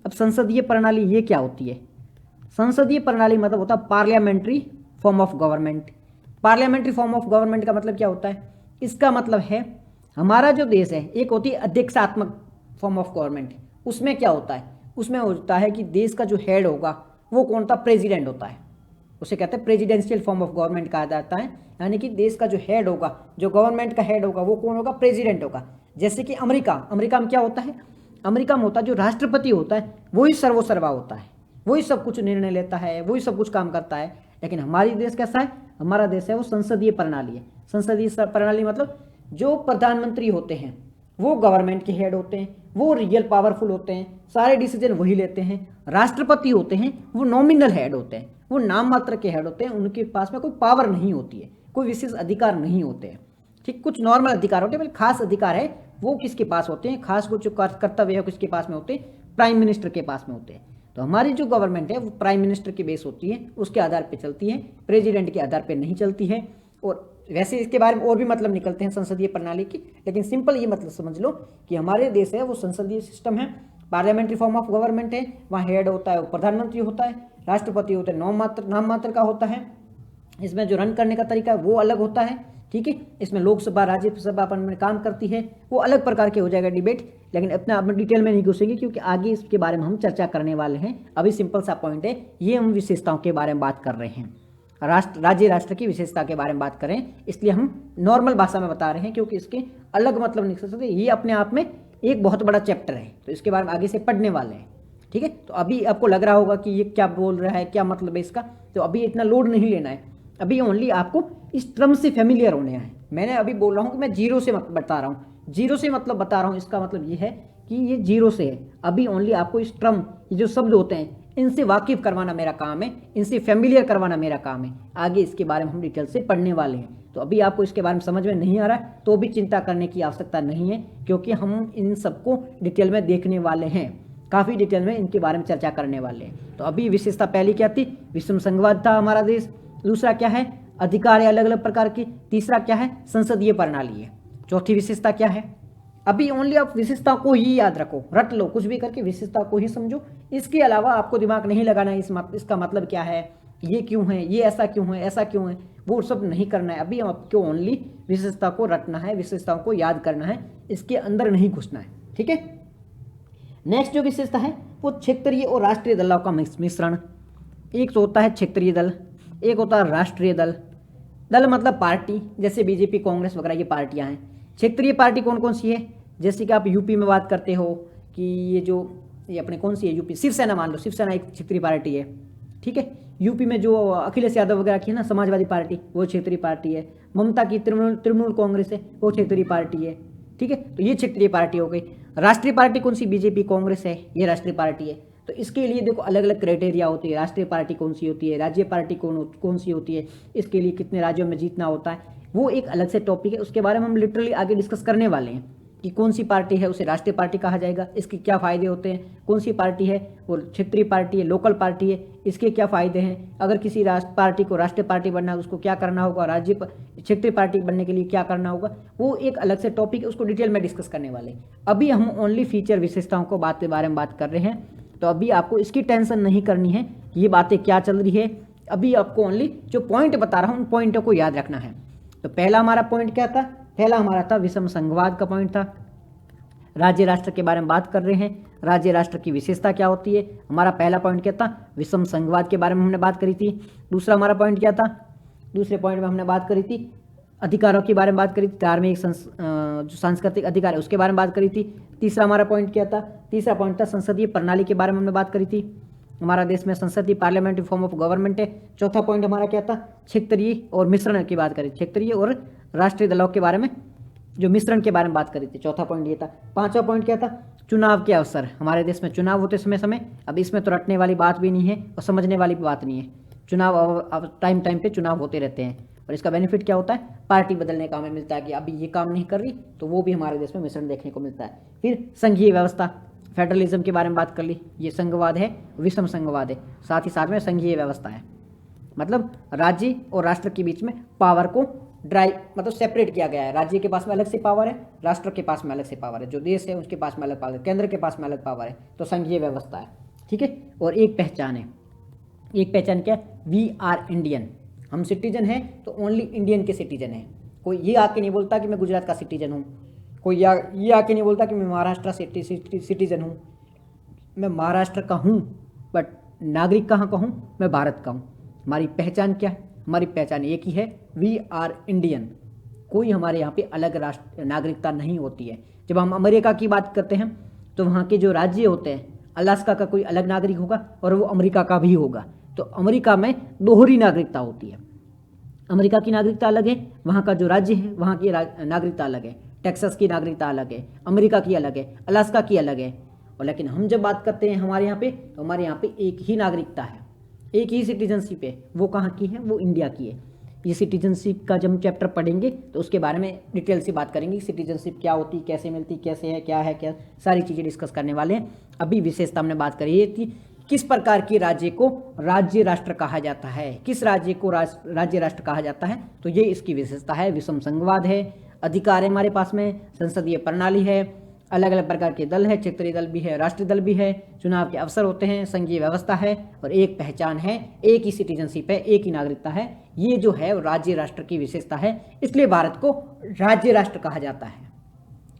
अब संसदीय प्रणाली ये क्या होती है, संसदीय प्रणाली मतलब होता है parliamentary form of government. Parliamentary form of government का मतलब क्या होता है, इसका मतलब है हमारा जो देश है, एक होती है अध्यक्षात्मक फॉर्म ऑफ गवर्नमेंट, उसमें क्या होता है, उसमें होता है कि देश का जो हेड होगा वो कौन होता है, प्रेसिडेंट होता है, उसे कहते हैं प्रेसिडेंशियल फॉर्म ऑफ गवर्नमेंट कहा जाता है। यानी कि देश का जो हेड होगा, जो गवर्नमेंट का हेड होगा वो कौन होगा, प्रेसिडेंट होगा। जैसे कि अमेरिका में क्या होता है, अमेरिका में होता है जो राष्ट्रपति होता है वही सर्वोसर्वा होता है, वही सब कुछ निर्णय लेता है, वही सब कुछ काम करता है। लेकिन हमारी देश कैसा है, हमारा देश है वो संसदीय प्रणाली है। संसदीय प्रणाली मतलब जो प्रधानमंत्री होते हैं वो गवर्नमेंट के हेड होते हैं, वो रियल पावरफुल होते हैं, सारे डिसीजन वही लेते हैं। राष्ट्रपति होते हैं वो नॉमिनल हेड होते हैं, वो नाम मात्र के हेड होते हैं, उनके पास में कोई पावर नहीं होती है, कोई विशेष अधिकार नहीं होते हैं। ठीक, कुछ नॉर्मल अधिकार होते हैं, खास अधिकार है वो किसके पास होते हैं, खास कुछ कर्तव्य है किसके पास में होते हैं, प्राइम मिनिस्टर के पास में होते हैं। तो हमारी जो गवर्नमेंट है वो प्राइम मिनिस्टर की बेस होती है, उसके आधार पर चलती है, प्रेसिडेंट के आधार पर नहीं चलती है। और वैसे इसके बारे में और भी मतलब निकलते हैं संसदीय प्रणाली की, लेकिन सिंपल ये मतलब समझ लो कि हमारे देश है वो संसदीय सिस्टम है, पार्लियामेंट्री फॉर्म ऑफ गवर्नमेंट है, वहाँ हेड होता है वो प्रधानमंत्री होता है, राष्ट्रपति होता है नाम मात्र का होता है, इसमें जो रन करने का तरीका है वो अलग होता है। ठीक है, इसमें लोकसभा राज्यसभा अपन में काम करती है, वो अलग प्रकार के हो जाएगा डिबेट, लेकिन इतना अब डिटेल में नहीं घुसेंगे क्योंकि आगे इसके बारे में हम चर्चा करने वाले हैं। अभी सिंपल सा पॉइंट है, ये हम विशेषताओं के बारे में बात कर रहे हैं, राज्य राष्ट्र की विशेषता के बारे में बात करें, इसलिए हम नॉर्मल भाषा में बता रहे हैं क्योंकि इसके अलग मतलब निकल सकते, ये अपने आप में एक बहुत बड़ा चैप्टर है, तो इसके बारे में आगे से पढ़ने वाले हैं। ठीक है, तो अभी आपको लग रहा होगा कि ये क्या बोल रहा है, क्या मतलब है इसका, तो अभी इतना लोड नहीं लेना है, अभी ओनली आपको इस टर्म से फेमिलियर होने हैं। मैंने अभी बोल रहा हूँ कि मैं जीरो से बता रहा हूँ, जीरो से मतलब बता रहा हूँ, इसका मतलब ये है कि ये जीरो से है। अभी ओनली आपको इस टर्म, ये जो शब्द होते हैं इनसे वाकिफ करवाना मेरा काम है, इनसे फेमिलियर करवाना मेरा काम है। आगे इसके बारे में हम डिटेल से पढ़ने वाले हैं, तो अभी आपको इसके बारे में समझ में नहीं आ रहा है तो भी चिंता करने की आवश्यकता नहीं है, क्योंकि हम इन सबको डिटेल में देखने वाले हैं, काफ़ी डिटेल में इनके बारे में चर्चा करने वाले हैं। तो अभी विशेषता पहली क्या थी, विषम संघवाद था हमारा देश, दूसरा क्या है, अधिकार है अलग अलग प्रकार के। तीसरा क्या है, संसदीय प्रणाली है। चौथी विशेषता क्या है, अभी ओनली आप विशेषता को ही याद रखो, रट लो, कुछ भी करके विशेषता को ही समझो। इसके अलावा आपको दिमाग नहीं लगाना है इसका मतलब क्या है, ये क्यों है, ये ऐसा क्यों है, ऐसा क्यों है, वो सब नहीं करना है। अभी आपको ओनली विशेषता को रटना है, विशेषताओं को याद करना है, इसके अंदर नहीं घुसना है। ठीक है। नेक्स्ट जो विशेषता है वो क्षेत्रीय और राष्ट्रीय दलों का मिश्रण। एक तो होता है क्षेत्रीय दल, एक होता है राष्ट्रीय दल। दल मतलब पार्टी, जैसे बीजेपी, कांग्रेस वगैरह ये पार्टियां हैं। क्षेत्रीय पार्टी कौन कौन सी है, जैसे कि आप यूपी में बात करते हो कि ये अपने कौन सी है, यूपी शिवसेना, मान लो शिवसेना एक क्षेत्रीय पार्टी है। ठीक है। यूपी में जो अखिलेश यादव वगैरह की है ना, समाजवादी पार्टी, वो क्षेत्रीय पार्टी है। ममता की तृणमूल कांग्रेस है, वो क्षेत्रीय पार्टी है। ठीक है, तो ये क्षेत्रीय पार्टी हो गई। राष्ट्रीय पार्टी कौन सी, बीजेपी, कांग्रेस है, ये राष्ट्रीय पार्टी है। तो इसके लिए देखो अलग अलग क्राइटेरिया होती है, राष्ट्रीय पार्टी कौन सी होती है, राज्य पार्टी कौन सी होती है, इसके लिए कितने राज्यों में जीतना होता है, वो एक अलग से टॉपिक है। उसके बारे में हम लिटरली आगे डिस्कस करने वाले हैं कि कौन सी पार्टी है उसे राष्ट्रीय पार्टी कहा जाएगा, इसके क्या फायदे होते हैं, कौन सी पार्टी है वो क्षेत्रीय पार्टी है, लोकल पार्टी है, इसके क्या फायदे हैं, अगर किसी पार्टी को राष्ट्रीय पार्टी बनना है उसको क्या करना होगा, क्षेत्रीय पार्टी बनने के लिए क्या करना होगा, वो एक अलग से टॉपिक है, उसको डिटेल में डिस्कस करने वाले हैं। अभी हम ओनली फीचर विशेषताओं को बात के बारे में बात कर रहे हैं, तो अभी आपको इसकी टेंशन नहीं करनी है कि ये बातें क्या चल रही है। अभी आपको ओनली जो पॉइंट बता रहा हूँ उन पॉइंटों को याद रखना है। तो पहला हमारा पॉइंट क्या था, पहला हमारा था विषम संघवाद का पॉइंट था। राज्य राष्ट्र के बारे में बात कर रहे हैं, राज्य राष्ट्र की विशेषता क्या होती है, हमारा पहला पॉइंट क्या था, विषम संघवाद के बारे में हमने बात करी थी। दूसरा हमारा पॉइंट क्या था, दूसरे पॉइंट में हमने बात करी थी अधिकारों के बारे में बात करी थी, धार्मिक जो सांस्कृतिक अधिकार है उसके बारे में बात करी थी। तीसरा हमारा पॉइंट क्या था, तीसरा पॉइंट था संसदीय प्रणाली के बारे में हमने बात करी थी, हमारा देश में संसदीय पार्लियामेंट्री फॉर्म ऑफ गवर्नमेंट है। चौथा पॉइंट हमारा क्या था, क्षेत्रीय और मिश्रण की बात करी, क्षेत्रीय और राष्ट्रीय दलों के बारे में जो मिश्रण के बारे में बात करी थी, चौथा पॉइंट ये था। पांचवा पॉइंट क्या था, चुनाव के अवसर, हमारे देश में चुनाव होते समय अब इसमें तो रटने वाली बात भी नहीं है और समझने वाली बात नहीं है। चुनाव अब टाइम टाइम पे चुनाव होते रहते हैं और इसका बेनिफिट क्या होता है, पार्टी बदलने का हमें मिलता है कि अभी ये काम नहीं कर रही तो वो भी हमारे देश में मिश्रण देखने को मिलता है। फिर संघीय व्यवस्था, फेडरलिज्म के बारे में बात कर ली, ये संघवाद है, विषम संघवाद है। साथ ही साथ में संघीय व्यवस्था है, मतलब राज्य और राष्ट्र के बीच में पावर को मतलब सेपरेट किया गया है। राज्य के पास में अलग से पावर है, राष्ट्र के पास में अलग से पावर है, जो देश है उसके पास में अलग पावर है, केंद्र के पास में अलग पावर है, तो संघीय व्यवस्था है। ठीक है। और एक पहचान है, एक पहचान क्या है, वी आर इंडियन, हम सिटीजन हैं तो ओनली इंडियन के सिटीजन हैं। कोई ये आके नहीं बोलता कि मैं गुजरात का सिटीजन हूँ, कोई ये आके नहीं बोलता कि मैं महाराष्ट्र सिटीजन हूँ। मैं महाराष्ट्र का हूँ बट नागरिक कहाँ का हूँ, मैं भारत का हूँ। हमारी पहचान क्या है, हमारी पहचान एक ही है, वी आर इंडियन। कोई हमारे यहाँ पे अलग राष्ट्र नागरिकता नहीं होती है। जब हम अमेरिका की बात करते हैं तो वहाँ के जो राज्य होते हैं, अलास्का का कोई अलग नागरिक होगा और वो अमेरिका का भी होगा, तो अमेरिका में दोहरी नागरिकता होती है। अमेरिका की नागरिकता अलग है, वहाँ का जो राज्य है वहाँ की नागरिकता अलग है, टेक्सास की नागरिकता अलग है, अमेरिका की अलग है, अलास्का की अलग है। और लेकिन हम जब बात करते हैं हमारे यहाँ पे, तो हमारे यहाँ पे एक ही नागरिकता है, एक ही सिटीजनशिप है। वो कहाँ की है, वो इंडिया की है। ये सिटीजनशिप का जब हम चैप्टर पढ़ेंगे तो उसके बारे में डिटेल से बात करेंगे, सिटीजनशिप क्या होती, कैसे मिलती, कैसे है, क्या सारी चीज़ें डिस्कस करने वाले हैं। अभी विशेषता हमने बात करी है कि किस प्रकार के राज्य को राज्य राष्ट्र कहा जाता है, किस राज्य को राज्य राष्ट्र कहा जाता है, तो ये इसकी विशेषता है। विषम संघवाद है, अधिकार है हमारे पास में, संसदीय प्रणाली है, अलग अलग प्रकार के दल है, क्षेत्रीय दल भी है, राष्ट्रीय दल भी है, चुनाव के अवसर होते हैं, संघीय व्यवस्था है और एक पहचान है, एक ही सिटीजनशिप है, एक ही नागरिकता है। ये जो है राज्य राष्ट्र की विशेषता है, इसलिए भारत को राज्य राष्ट्र कहा जाता है।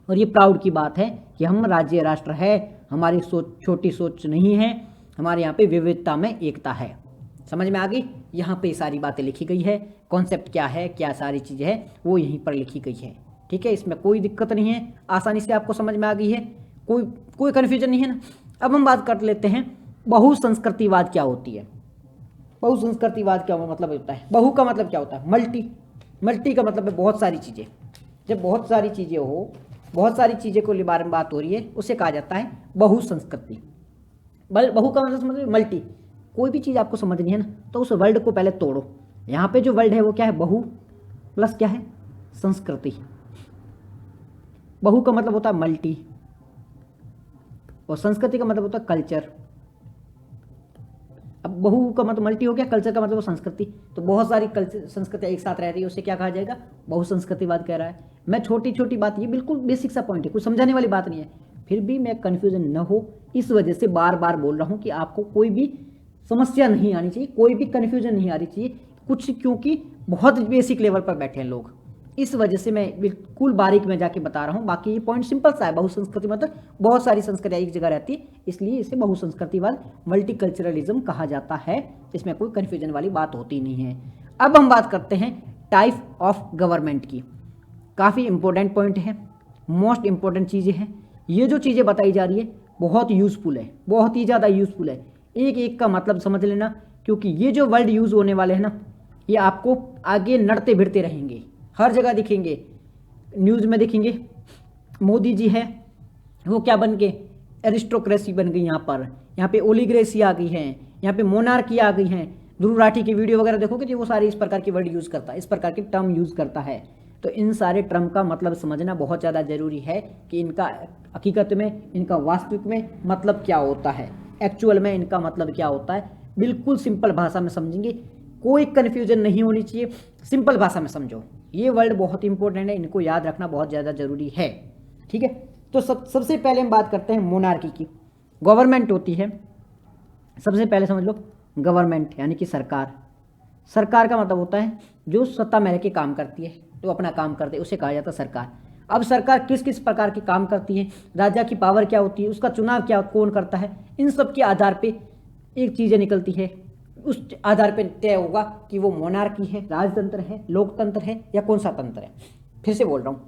और ये प्राउड की बात है कि हम राज्य राष्ट्र है, हमारी सोच छोटी सोच नहीं है, हमारे यहाँ पे विविधता में एकता है। समझ में आ गई, यहाँ पे सारी बातें लिखी गई है, कॉन्सेप्ट क्या है, क्या सारी चीज़ें हैं वो यहीं पर लिखी गई है। ठीक है, इसमें कोई दिक्कत नहीं है, आसानी से आपको समझ में आ गई है, कोई कन्फ्यूजन नहीं है ना। अब हम बात कर लेते हैं बहुसंस्कृतिवाद क्या होती है। बहुसंस्कृतिवाद क्या मतलब होता है, बहु का मतलब क्या होता है, मल्टी का मतलब है बहुत सारी चीज़ें। जब बहुत सारी चीज़ें हो, बहुत सारी चीज़ें को बारे में बात हो रही है, उसे कहा जाता है बहुसंस्कृति। बहु का मतलब समझ मल्टी, कोई भी चीज़ आपको समझनी है ना तो उस वर्ड को पहले तोड़ो। यहाँ पे जो वर्ड है वो क्या है, बहु प्लस क्या है, संस्कृति। बहु का मतलब होता है मल्टी और संस्कृति का मतलब होता है कल्चर। अब अब बहु का मतलब मल्टी हो गया, कल्चर का मतलब संस्कृति, तो बहुत सारी कल्चर संस्कृतियाँ एक साथ रह रही है, उसे क्या कहा जाएगा, बहुसंस्कृतिवाद कह रहा है। मैं छोटी छोटी बात, ये बिल्कुल बेसिक सा पॉइंट है, कुछ समझाने वाली बात नहीं है, फिर भी मैं कन्फ्यूजन न हो इस वजह से बार बार बोल रहा हूँ कि आपको कोई भी समस्या नहीं आनी चाहिए, कोई भी कन्फ्यूजन नहीं आनी चाहिए कुछ, क्योंकि बहुत बेसिक लेवल पर बैठे हैं लोग, इस वजह से मैं बिल्कुल बारीक में जाके बता रहा हूँ। बाकी ये पॉइंट सिंपल सा है, बहुसंस्कृति मतलब बहुत सारी संस्कृतियाँ एक जगह रहती है, इसलिए इसे बहुसंस्कृतिवाद मल्टीकल्चरलिज्म कहा जाता है, इसमें कोई कन्फ्यूजन वाली बात होती नहीं है। अब हम बात करते हैं टाइप ऑफ गवर्नमेंट की, काफ़ी इंपॉर्टेंट पॉइंट है, मोस्ट इंपॉर्टेंट चीज़ें हैं। ये जो चीज़ें बताई जा रही है बहुत यूज़फुल है, बहुत ही ज़्यादा यूज़फुल है, एक एक का मतलब समझ लेना, क्योंकि ये जो वर्ड यूज़ होने वाले हैं ना, ये आपको आगे नड़ते भिड़ते रहेंगे, हर जगह दिखेंगे, न्यूज़ में दिखेंगे। मोदी जी है वो क्या बन के, एरिस्टोक्रेसी बन गई, यहाँ पे ओलिग्रेसी आ गई है, यहाँ पे मोनार्की आ गई है। ध्रुव राठी की वीडियो वगैरह देखोगे जो वो सारी इस प्रकार की वर्ड यूज़ करता है, इस प्रकार की टर्म यूज़ करता है। तो इन सारे टर्म का मतलब समझना बहुत ज़्यादा ज़रूरी है कि इनका हकीकत में, इनका वास्तविक में मतलब क्या होता है, एक्चुअल में इनका मतलब क्या होता है। बिल्कुल सिंपल भाषा में समझेंगे, कोई कन्फ्यूजन नहीं होनी चाहिए, सिंपल भाषा में समझो। ये वर्ड बहुत इंपॉर्टेंट है, इनको याद रखना बहुत ज़्यादा ज़रूरी है, ठीक है। तो सबसे पहले हम बात करते हैं मोनार्की की। गवर्नमेंट होती है, सबसे पहले समझ लो गवर्नमेंट यानी कि सरकार। सरकार का मतलब होता है जो सत्ता में रह के काम करती है, तो अपना काम करते हैं, उसे कहा जाता है सरकार। अब सरकार किस किस प्रकार के काम करती है, राजा की पावर क्या होती है, उसका चुनाव क्या कौन करता है, इन सब के आधार पे एक चीज़ें निकलती है, उस आधार पे तय होगा कि वो मोनार्की है, राजतंत्र है, लोकतंत्र है या कौन सा तंत्र है। फिर से बोल रहा हूँ,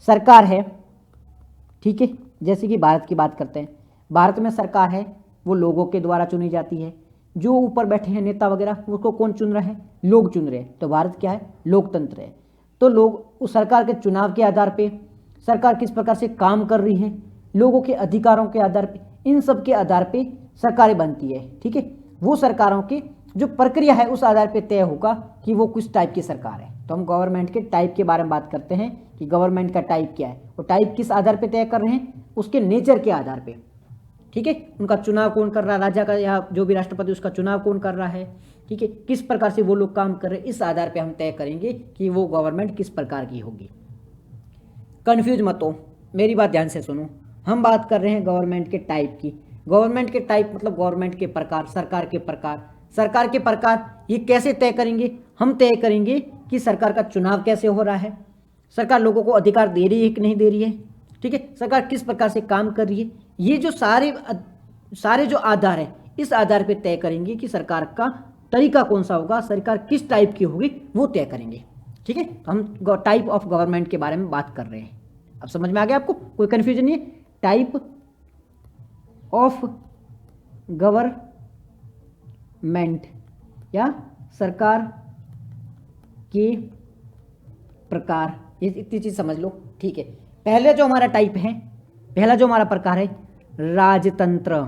सरकार है, ठीक है, जैसे कि भारत की बात करते हैं, भारत में सरकार है वो लोगों के द्वारा चुनी जाती है, जो ऊपर बैठे हैं नेता वगैरह उसको कौन चुन रहा है, लोग चुन रहे हैं। तो भारत क्या है, लोकतंत्र है। तो लोग उस सरकार के चुनाव के आधार पे, सरकार किस प्रकार से काम कर रही है, लोगों के अधिकारों के आधार पे, इन सब के आधार पे सरकारें बनती है, ठीक है। वो सरकारों की जो प्रक्रिया है उस आधार पे तय होगा कि वो किस टाइप की सरकार है। तो हम गवर्नमेंट के टाइप के बारे में बात करते हैं कि गवर्नमेंट का टाइप क्या है, वो टाइप किस आधार पे तय कर रहे हैं, उसके नेचर के आधार पे, ठीक है। उनका चुनाव कौन कर रहा है, राजा का या जो भी राष्ट्रपति उसका चुनाव कौन कर रहा है, ठीक है, किस प्रकार से वो लोग काम कर रहे हैं, इस आधार पे हम तय करेंगे कि वो गवर्नमेंट किस प्रकार की होगी। कन्फ्यूज मत हो, मेरी बात ध्यान से सुनो। हम बात कर रहे हैं गवर्नमेंट के टाइप की। गवर्नमेंट के टाइप मतलब गवर्नमेंट के प्रकार, सरकार के प्रकार। सरकार के प्रकार ये कैसे तय करेंगे, हम तय करेंगे कि सरकार का चुनाव कैसे हो रहा है, सरकार लोगों को अधिकार दे रही है कि नहीं दे रही है, ठीक है, सरकार किस प्रकार से काम कर रही है। ये जो सारे जो आधार है, इस आधार पे तय करेंगे कि सरकार का तरीका कौन सा होगा, सरकार किस टाइप की होगी, वो तय करेंगे, ठीक है। तो हम टाइप ऑफ गवर्नमेंट के बारे में बात कर रहे हैं। अब समझ में आ गया आपको, कोई कन्फ्यूजन नहीं है। टाइप ऑफ गवर्नमेंट या सरकार के प्रकार, ये इतनी चीज समझ लो, ठीक है। पहले जो हमारा टाइप है, पहला जो हमारा प्रकार है राजतंत्र।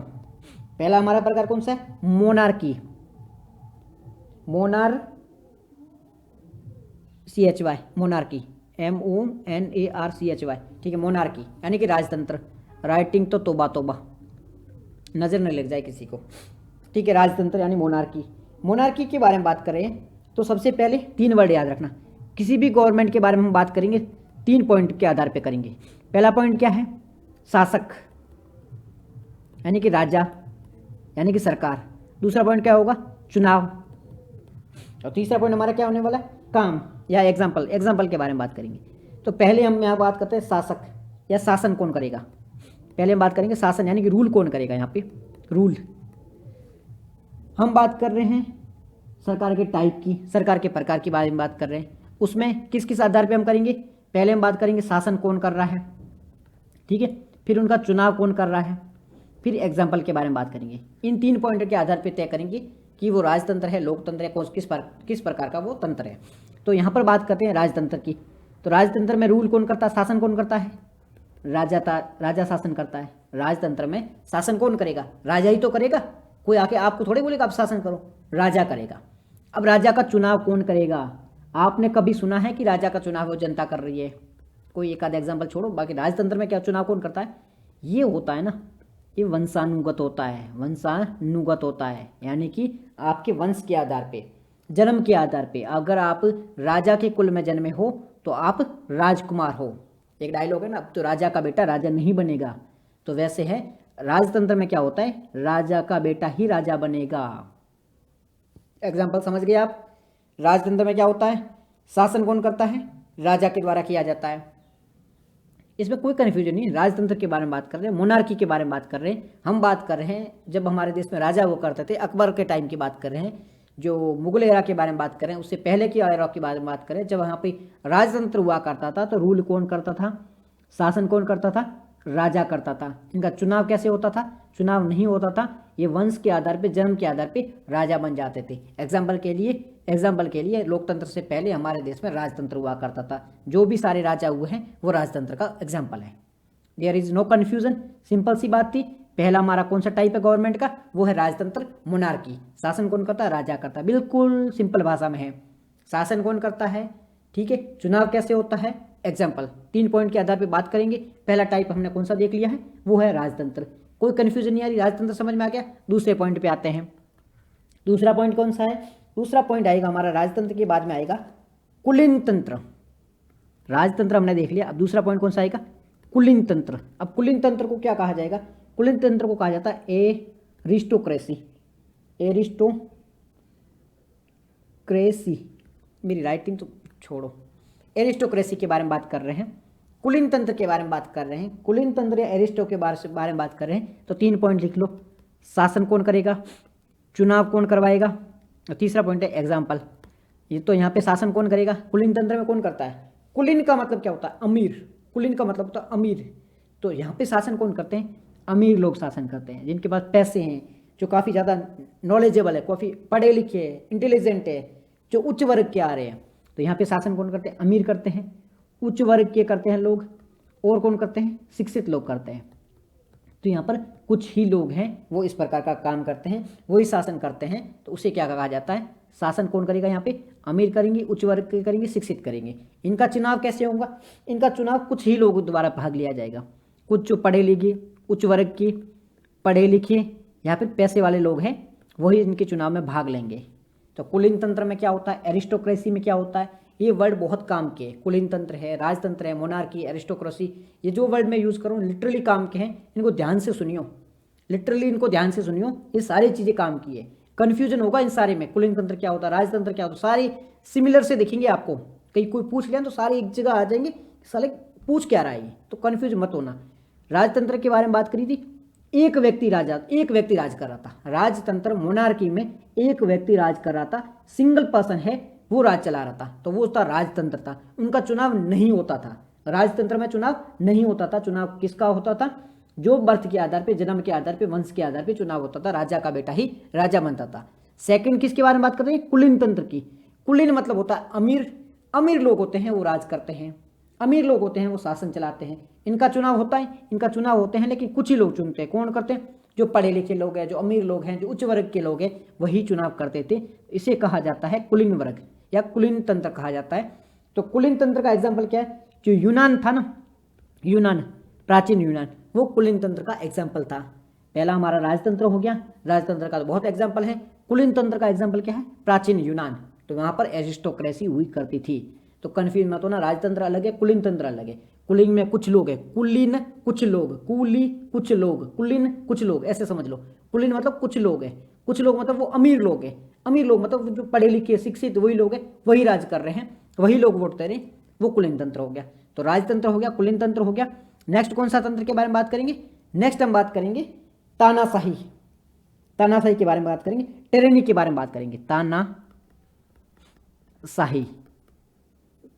पहला हमारा प्रकार कौन सा है, मोनार्की, MONARCHY, मोनार्की, MONARCHY, ठीक है, मोनार्की यानी कि राजतंत्र। राइटिंग तो तोबा तोबा, नजर न लग जाए किसी को, ठीक है। राजतंत्र यानी मोनार्की। मोनार्की के बारे में बात करें तो सबसे पहले 3 वर्ड याद रखना। किसी भी गवर्नमेंट के बारे में हम बात करेंगे 3 पॉइंट के आधार पे करेंगे। पहला पॉइंट क्या है, शासक यानी कि राजा यानी कि सरकार। दूसरा पॉइंट क्या होगा, चुनाव। और तीसरा पॉइंट हमारा क्या होने वाला है, काम या एग्जाम्पल के बारे में बात करेंगे। तो पहले हम यहाँ बात करते हैं शासक या शासन कौन करेगा। पहले हम बात करेंगे शासन यानी कि रूल कौन करेगा, यहाँ पे रूल। हम बात कर रहे हैं सरकार के टाइप की, सरकार के प्रकार के बारे में बात कर रहे हैं, उसमें किस किस आधार पे हम करेंगे। पहले हम बात करेंगे शासन कौन कर रहा है, ठीक है, फिर उनका चुनाव कौन कर रहा है, फिर एग्जाम्पल के बारे में बात करेंगे। इन 3 पॉइंट के आधार पे तय करेंगे कि वो राजतंत्र है, लोकतंत्र है, किस प्रकार का वो तंत्र है। तो यहाँ पर बात करते हैं राजतंत्र की। तो राजतंत्र में रूल कौन करता है, शासन कौन करता है, राजा शासन करता है। राजतंत्र में शासन कौन करेगा, राजा ही तो करेगा, कोई आके आपको थोड़े बोलेगा आप शासन करो, राजा करेगा। अब राजा का चुनाव कौन करेगा, आपने कभी सुना है कि राजा का चुनाव वो जनता कर रही है, कोई एक आधा एग्जाम्पल छोड़ो, बाकी राजतंत्र में क्या चुनाव कौन करता है, ये होता है ना ये वंशानुगत होता है, वंशानुगत होता है, यानी कि आपके वंश के आधार पे, जन्म के आधार पे। अगर आप राजा के कुल में जन्मे हो तो आप राजकुमार हो। एक डायलॉग है ना, अब तो राजा का बेटा राजा नहीं बनेगा, तो वैसे है राजतंत्र में क्या होता है, राजा का बेटा ही राजा बनेगा। एग्जाम्पल समझ गए आप। राजतंत्र में क्या होता है, शासन कौन करता है, राजा के द्वारा किया जाता है। इसमें कोई कन्फ्यूजन नहीं है। राजतंत्र के बारे में बात कर रहे हैं, मोनार्की के बारे में बात कर रहे हैं। हम बात कर रहे हैं जब हमारे देश में राजा वो करते थे, अकबर के टाइम की बात कर रहे हैं, जो मुगल एरा के बारे में बात कर रहे हैं, उससे पहले की एरा के बारे में बात करें, जब यहाँ पे राजतंत्र हुआ करता था तो रूल कौन करता था, शासन कौन करता था, राजा करता था। इनका चुनाव कैसे होता था, चुनाव नहीं होता था, ये वंश के आधार पे, जन्म के आधार पे राजा बन जाते थे। एग्जाम्पल के लिए लोकतंत्र से पहले हमारे देश में राजतंत्र हुआ करता था। जो भी सारे राजा हुए हैं वो राजतंत्र का एग्जाम्पल है। There is no confusion, simple सी बात थी। पहला हमारा कौन सा टाइप है गवर्नमेंट का, वो है राजतंत्र, मोनार्की। शासन कौन करता है, राजा करता है, बिल्कुल सिंपल भाषा में है। शासन कौन करता है, ठीक है। चुनाव कैसे होता है, एग्जाम्पल 3 पॉइंट के आधार पे बात करेंगे। पहला टाइप हमने कौन सा देख लिया है, वो है राजतंत्र। कोई कन्फ्यूजन नहीं आ रही, राजतंत्र समझ में आ गया। दूसरे पॉइंट पे आते हैं। दूसरा पॉइंट कौन सा है, दूसरा पॉइंट आएगा हमारा राजतंत्र के बाद में आएगा कुलीन तंत्र। राजतंत्र हमने देख लिया, अब दूसरा पॉइंट कौन सा आएगा, कुलीन तंत्र। अब कुलीन तंत्र को क्या कहा जाएगा, कुलीन तंत्र को कहा जाता है एरिस्टोक्रेसी। एरिस्टोक्रेसी, मेरी राइटिंग तो छोड़ो, एरिस्टोक्रेसी के बारे में बात कर रहे हैं, कुलीन तंत्र के बारे में बात कर रहे हैं। कुलीन तंत्र या एरिस्टो के बारे में बात कर रहे हैं तो 3 पॉइंट लिख लो। शासन कौन करेगा, चुनाव कौन करवाएगा, और तीसरा पॉइंट है एग्जाम्पल। ये तो यहाँ पे शासन कौन करेगा, कुलीन तंत्र में कौन करता है, कुलीन का मतलब क्या होता है, अमीर। कुलीन का मतलब होता है अमीर। तो यहाँ पे शासन कौन करते हैं, अमीर लोग शासन करते हैं, जिनके पास पैसे हैं, जो काफ़ी ज़्यादा नॉलेजेबल है, काफ़ी पढ़े लिखे है, इंटेलिजेंट है, जो उच्च वर्ग के आ रहे हैं। तो यहाँ पे शासन कौन करते हैं, अमीर करते हैं, उच्च वर्ग के करते हैं लोग, और कौन करते हैं, शिक्षित लोग करते हैं। तो यहाँ पर कुछ ही लोग हैं वो इस प्रकार का काम करते हैं, वही शासन करते हैं। तो उसे क्या कहा जाता है, शासन कौन करेगा, यहाँ पे अमीर करेंगे, उच्च वर्ग के करेंगे, शिक्षित करेंगे। इनका चुनाव कैसे होगा, इनका चुनाव कुछ ही लोगों द्वारा भाग लिया जाएगा। कुछ जो पढ़े लिखे, उच्च वर्ग के, पढ़े लिखे या फिर पैसे वाले लोग हैं, वही इनके चुनाव में भाग लेंगे। तो कुलीन तंत्र में क्या होता है, एरिस्टोक्रेसी में क्या होता है, ये वर्ड बहुत काम के, कुलीन तंत्र है, राजतंत्र है, मोनार्की, एरिस्टोक्रेसी, ये जो वर्ड मैं यूज़ करूँ लिटरली काम के हैं। इनको ध्यान से सुनियो, लिटरली इनको ध्यान से सुनियो, ये सारी चीज़ें काम की है। कन्फ्यूजन होगा इन सारे में, कुलीन तंत्र क्या होता है, राजतंत्र क्या होता है, सारे सिमिलर से दिखेंगे आपको। कहीं कोई पूछ लिया तो सारे एक जगह आ जाएंगे, साले पूछ क्या रहा है, तो कन्फ्यूज मत होना। राजतंत्र के बारे में बात करी थी, एक व्यक्ति राज कर रहा था। राजतंत्र मोनार्की में एक व्यक्ति राज कर रहा था, सिंगल पर्सन है, वो राज चला रहा था, तो वो उसका राजतंत्र था। उनका चुनाव नहीं होता था, राजतंत्र में चुनाव नहीं होता था। चुनाव किसका होता था, जो बर्थ के आधार पे, जन्म के आधार पे, वंश के आधार पे चुनाव होता था, राजा का बेटा ही राजा बनता था। सेकंड किसके बारे में बात करते हैं, कुलीन तंत्र की। कुलीन मतलब होता है अमीर, अमीर लोग होते हैं वो राज करते हैं, अमीर लोग होते हैं वो शासन चलाते हैं। इनका चुनाव होता है, इनका चुनाव होते हैं, लेकिन कुछ ही लोग चुनते हैं। कौन करते हैं, जो पढ़े लिखे लोग हैं, जो अमीर लोग हैं, जो उच्च वर्ग के लोग हैं, वही चुनाव करते थे। इसे कहा जाता है कुलीन वर्ग या कुलीन तंत्र कहा जाता है। तो कुलीन तंत्र का एग्जाम्पल क्या है, जो यूनान था ना, यूनान, प्राचीन यूनान, वो कुलीन तंत्र का एग्जाम्पल था। पहला हमारा राजतंत्र हो गया, राजतंत्र का तो बहुत एग्जाम्पल है। कुलीन तंत्र का एग्जाम्पल क्या है, प्राचीन यूनान। तो वहाँ पर एरिस्टोक्रेसी हुई करती थी। तो कन्फ्यूज मत होना, राजतंत्र अलग है, कुलीन तंत्र अलग है। कुलीन में कुछ लोग है, कुलीन कुछ लोग, कुली कुछ लोग, कुलीन कुछ लोग, ऐसे समझ लो। कुलीन मतलब कुछ लोग है, कुछ लोग मतलब वो अमीर लोग है, अमीर लोग मतलब जो पढ़े लिखे शिक्षित वही लोग है, वही राज कर रहे हैं, वही लोग वोट दे रहे हैं, वो कुलीन तंत्र हो गया। तो राजतंत्र हो गया, कुलीन तंत्र हो गया। नेक्स्ट कौन सा तंत्र के बारे में बात करेंगे, नेक्स्ट हम बात करेंगे तानाशाही। तानाशाही के बारे में बात करेंगे, टिरेनी के बारे में बात करेंगे, तानाशाही,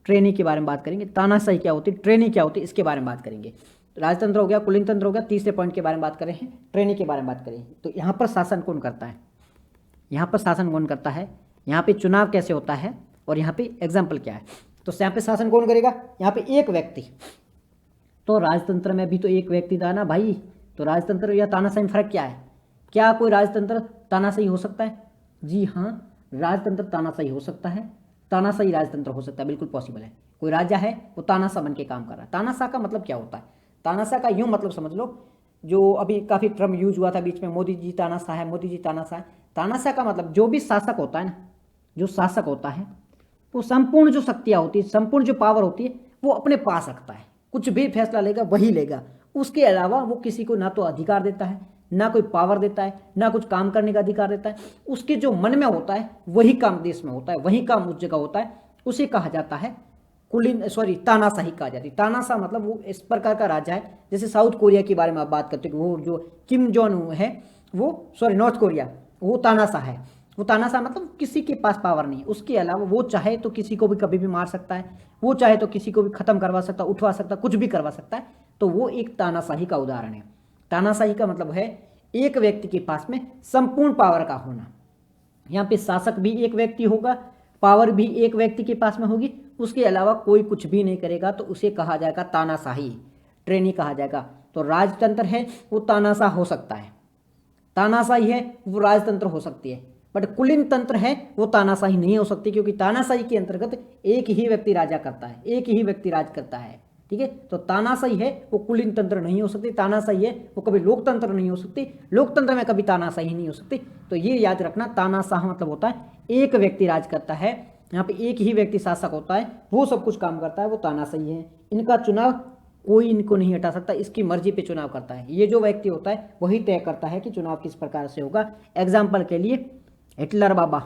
ट्रेनी के बारे में बात करेंगे। तानाशाही क्या होती है, ट्रेनी क्या होती है, इसके बारे में बात करेंगे। राजतंत्र हो गया, कुलीन तंत्र हो गया, तीसरे पॉइंट के बारे में बात करें हैं, ट्रेनी के बारे में बात करें। तो यहाँ पर शासन कौन करता है, यहाँ पर शासन कौन करता है, यहाँ पे चुनाव कैसे होता है, और यहाँ पे एग्जाम्पल क्या है। तो यहाँ पे शासन कौन करेगा, यहाँ पे एक व्यक्ति। तो राजतंत्र में भी तो एक व्यक्ति था ना भाई। तो राजतंत्र या तानाशाही में फर्क क्या है, क्या कोई राजतंत्र तानाशाही हो सकता है, जी हाँ, राजतंत्र तानाशाही हो सकता है, तानाशाही राजतंत्र हो सकता है, बिल्कुल पॉसिबल है। कोई राजा है वो तानाशाह बन के काम कर रहा है। तानाशाह का मतलब क्या होता है, तानाशाह का यूं मतलब समझ लो, जो अभी काफ़ी टर्म यूज हुआ था बीच में, मोदी जी तानाशाह है, मोदी जी तानाशाह है। तानाशाह का मतलब जो भी शासक होता है ना, जो शासक होता है वो संपूर्ण जो शक्तियाँ होती है, संपूर्ण जो पावर होती है वो अपने पास रखता है, कुछ भी फैसला लेगा वही लेगा, उसके अलावा वो किसी को ना तो अधिकार देता है, ना कोई पावर देता है, ना कुछ काम करने का अधिकार देता है। उसके जो मन में होता है वही काम देश में होता है, वही काम उस जगह होता है। उसे कहा जाता है तानाशाही कहा जाती है। तानाशाह मतलब वो इस प्रकार का राजा है, जैसे साउथ कोरिया के बारे में आप बात करते हो, वो जो किम जोंग है वो नॉर्थ कोरिया, वो तानाशाह है। वो तानाशाह मतलब किसी के पास पावर नहीं, उसके अलावा वो चाहे तो किसी को भी कभी भी मार सकता है, वो चाहे तो किसी को भी खत्म करवा सकता, उठवा सकता, कुछ भी करवा सकता है। तो वो एक तानाशाही का उदाहरण है। तानाशाही का मतलब है एक व्यक्ति के पास में संपूर्ण पावर का होना। यहाँ पे शासक भी एक व्यक्ति होगा, पावर भी एक व्यक्ति के पास में होगी, उसके अलावा कोई कुछ भी नहीं करेगा, तो उसे कहा जाएगा तानाशाही, ट्रेनी कहा जाएगा। तो राजतंत्र है वो तानाशाह हो सकता है, तानाशाही है वो राजतंत्र हो सकती है, बट कुलीन तंत्र है वो तानाशाही नहीं हो सकती, क्योंकि तानाशाही के अंतर्गत एक ही व्यक्ति राजा करता है, एक ही व्यक्ति राज करता है। ठीक है, तो तानाशाही है वो कुलीन तंत्र नहीं हो सकती, तानाशाही है वो कभी लोकतंत्र नहीं हो सकती, लोकतंत्र में कभी तानाशाही नहीं हो सकती। तो ये याद रखना, तानाशाह मतलब होता है एक व्यक्ति राज करता है, यहाँ पे एक ही व्यक्ति शासक होता है, वो सब कुछ काम करता है, वो तानाशाही है। इनका चुनाव कोई इनको नहीं हटा सकता, इसकी मर्जी पे चुनाव करता है। ये जो व्यक्ति होता है वही तय करता है कि चुनाव किस प्रकार से होगा। एग्जाम्पल के लिए हिटलर बाबा,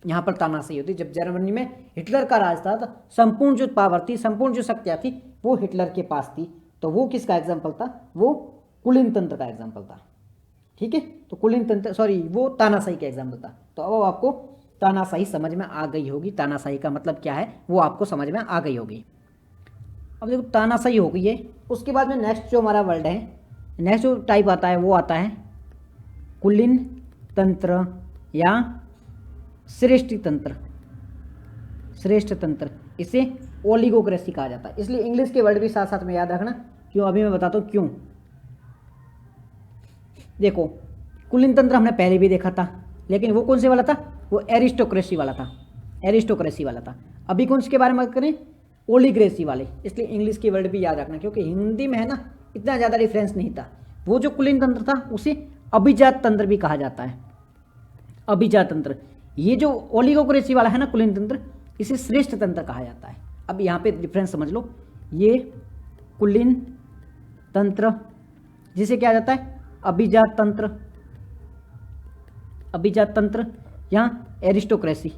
यहाँ पर तानाशाही होती। जब जर्मनी में हिटलर का राज था तो संपूर्ण जो पावर थी, संपूर्ण जो शक्तियाँ थी वो हिटलर के पास थी, तो वो किसका एग्जाम्पल था, वो कुलीन तंत्र का एग्जाम्पल था। ठीक है, तो कुलीन तंत्र वो तानाशाही का एग्जाम्पल था। तो अब आपको तानाशाही समझ में आ गई होगी, तानाशाही का मतलब क्या है वो आपको समझ में आ गई होगी। अब देखो तानाशाही हो गई है, उसके बाद में नेक्स्ट जो हमारा वर्ड है, नेक्स्ट जो टाइप आता है वो आता है कुलीन तंत्र या श्रेष्ठ तंत्र। श्रेष्ठ तंत्र, इसे ओलिगोक्रेसी कहा जाता है। इसलिए इंग्लिश के वर्ड भी साथ साथ में याद रखना, क्यों अभी मैं बताता हूँ क्यों। देखो कुलीन तंत्र हमने पहले भी देखा था, लेकिन वो कौन से वाला था, वो एरिस्टोक्रेसी वाला था, एरिस्टोक्रेसी वाला था। अभी कौन से के बारे में बात करें, ओलिग्रेसी वाले। इसलिए इंग्लिश के वर्ड भी याद रखना, क्योंकि हिंदी में है ना इतना ज़्यादा डिफरेंस नहीं था। वो जो कुलीन तंत्र था उसे अभिजात तंत्र भी कहा जाता है, अभिजात तंत्र। ये जो ओलिगोक्रेसी वाला है ना कुलीन तंत्र, इसे श्रेष्ठ तंत्र कहा जाता है। अब यहाँ पे डिफरेंस समझ लो, ये कुलीन तंत्र जिसे क्या जाता है अभिजात तंत्र, अभिजात तंत्र, यहाँ एरिस्टोक्रेसी,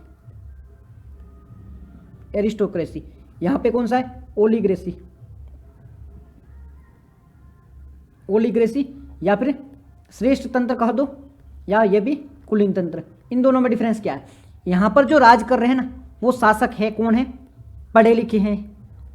एरिस्टोक्रेसी। यहाँ पे कौन सा है ओलिग्रेसी, ओलिग्रेसी या फिर श्रेष्ठ तंत्र कह दो, या ये भी कुलीन तंत्र। इन दोनों में डिफरेंस क्या है, यहाँ पर जो राज कर रहे हैं ना वो शासक है, कौन है, पढ़े लिखे हैं,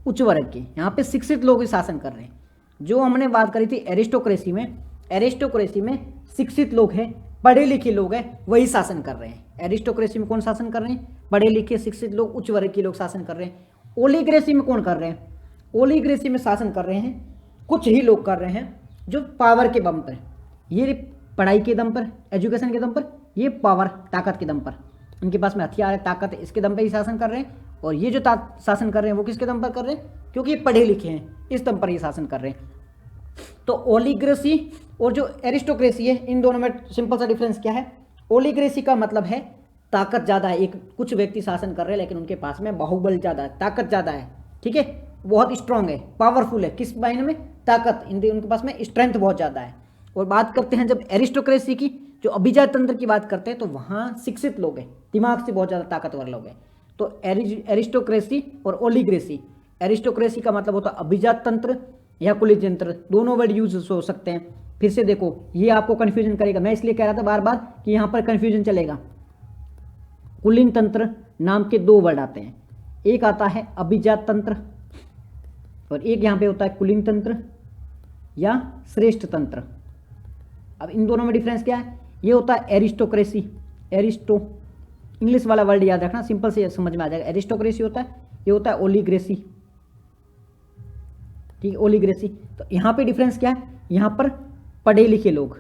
उच्च वर्ग के, यहाँ पे शिक्षित लोग ही शासन कर रहे हैं। जो हमने बात करी थी एरिस्टोक्रेसी में, एरिस्टोक्रेसी में शिक्षित लोग हैं, पढ़े लिखे लोग हैं, वही शासन कर रहे हैं। एरिस्टोक्रेसी में कौन शासन कर रहे हैं, पढ़े लिखे शिक्षित लोग, उच्च वर्ग के लोग शासन कर रहे हैं। ओलिग्रेसी में कौन कर रहे हैं, ओलिग्रेसी में शासन कर रहे हैं कुछ ही लोग कर रहे हैं जो पावर के दम पर, ये पढ़ाई के दम पर, एजुकेशन के दम पर, ये पावर ताकत के दम पर, उनके पास में हथियार है, ताकत है, इसके दम पर ही शासन कर रहे हैं। और ये जो शासन कर रहे हैं वो किसके दम पर कर रहे हैं, क्योंकि ये पढ़े लिखे हैं, इस दम पर ये शासन कर रहे हैं। तो ओलिग्रेसी और जो एरिस्टोक्रेसी है, इन दोनों में सिंपल सा डिफरेंस क्या है। ओलिग्रेसी का मतलब है ताकत ज़्यादा है, एक कुछ व्यक्ति शासन कर रहे हैं लेकिन उनके पास में बाहुबल ज़्यादा है, ताकत ज़्यादा है, ठीक है, बहुत स्ट्रांग है, पावरफुल है, किस मायने में, ताकत, उनके पास में स्ट्रेंथ बहुत ज़्यादा है। और बात करते हैं जब एरिस्टोक्रेसी की, जो अभिजात तंत्र की बात करते हैं, तो वहाँ शिक्षित लोग हैं, दिमाग से बहुत ज़्यादा ताकतवर लोग हैं। तो एरिस्टोक्रेसी और ओलिग्रेसी, एरिस्टोक्रेसी का मतलब होता है अभिजात तंत्र या कुलीन तंत्र, दोनों वर्ड यूज हो सकते हैं। फिर से देखो ये आपको कन्फ्यूजन करेगा, मैं इसलिए कह रहा था बार बार कि यहाँ पर कन्फ्यूजन चलेगा। कुलीन तंत्र नाम के दो वर्ड आते हैं, एक आता है अभिजात तंत्र और एक यहाँ पे होता है कुलीन तंत्र या श्रेष्ठ तंत्र। अब इन दोनों में डिफरेंस क्या है, ये होता है एरिस्टोक्रेसी, एरिस्टो, इंग्लिश वाला वर्ड याद रखना, सिंपल से समझ में आ जाएगा। एरिस्टोक्रेसी होता है, ये होता है ओलिग्रेसी, ठीक है, ओलिग्रेसी। तो यहाँ पे डिफरेंस क्या है, यहाँ पर पढ़े लिखे लोग,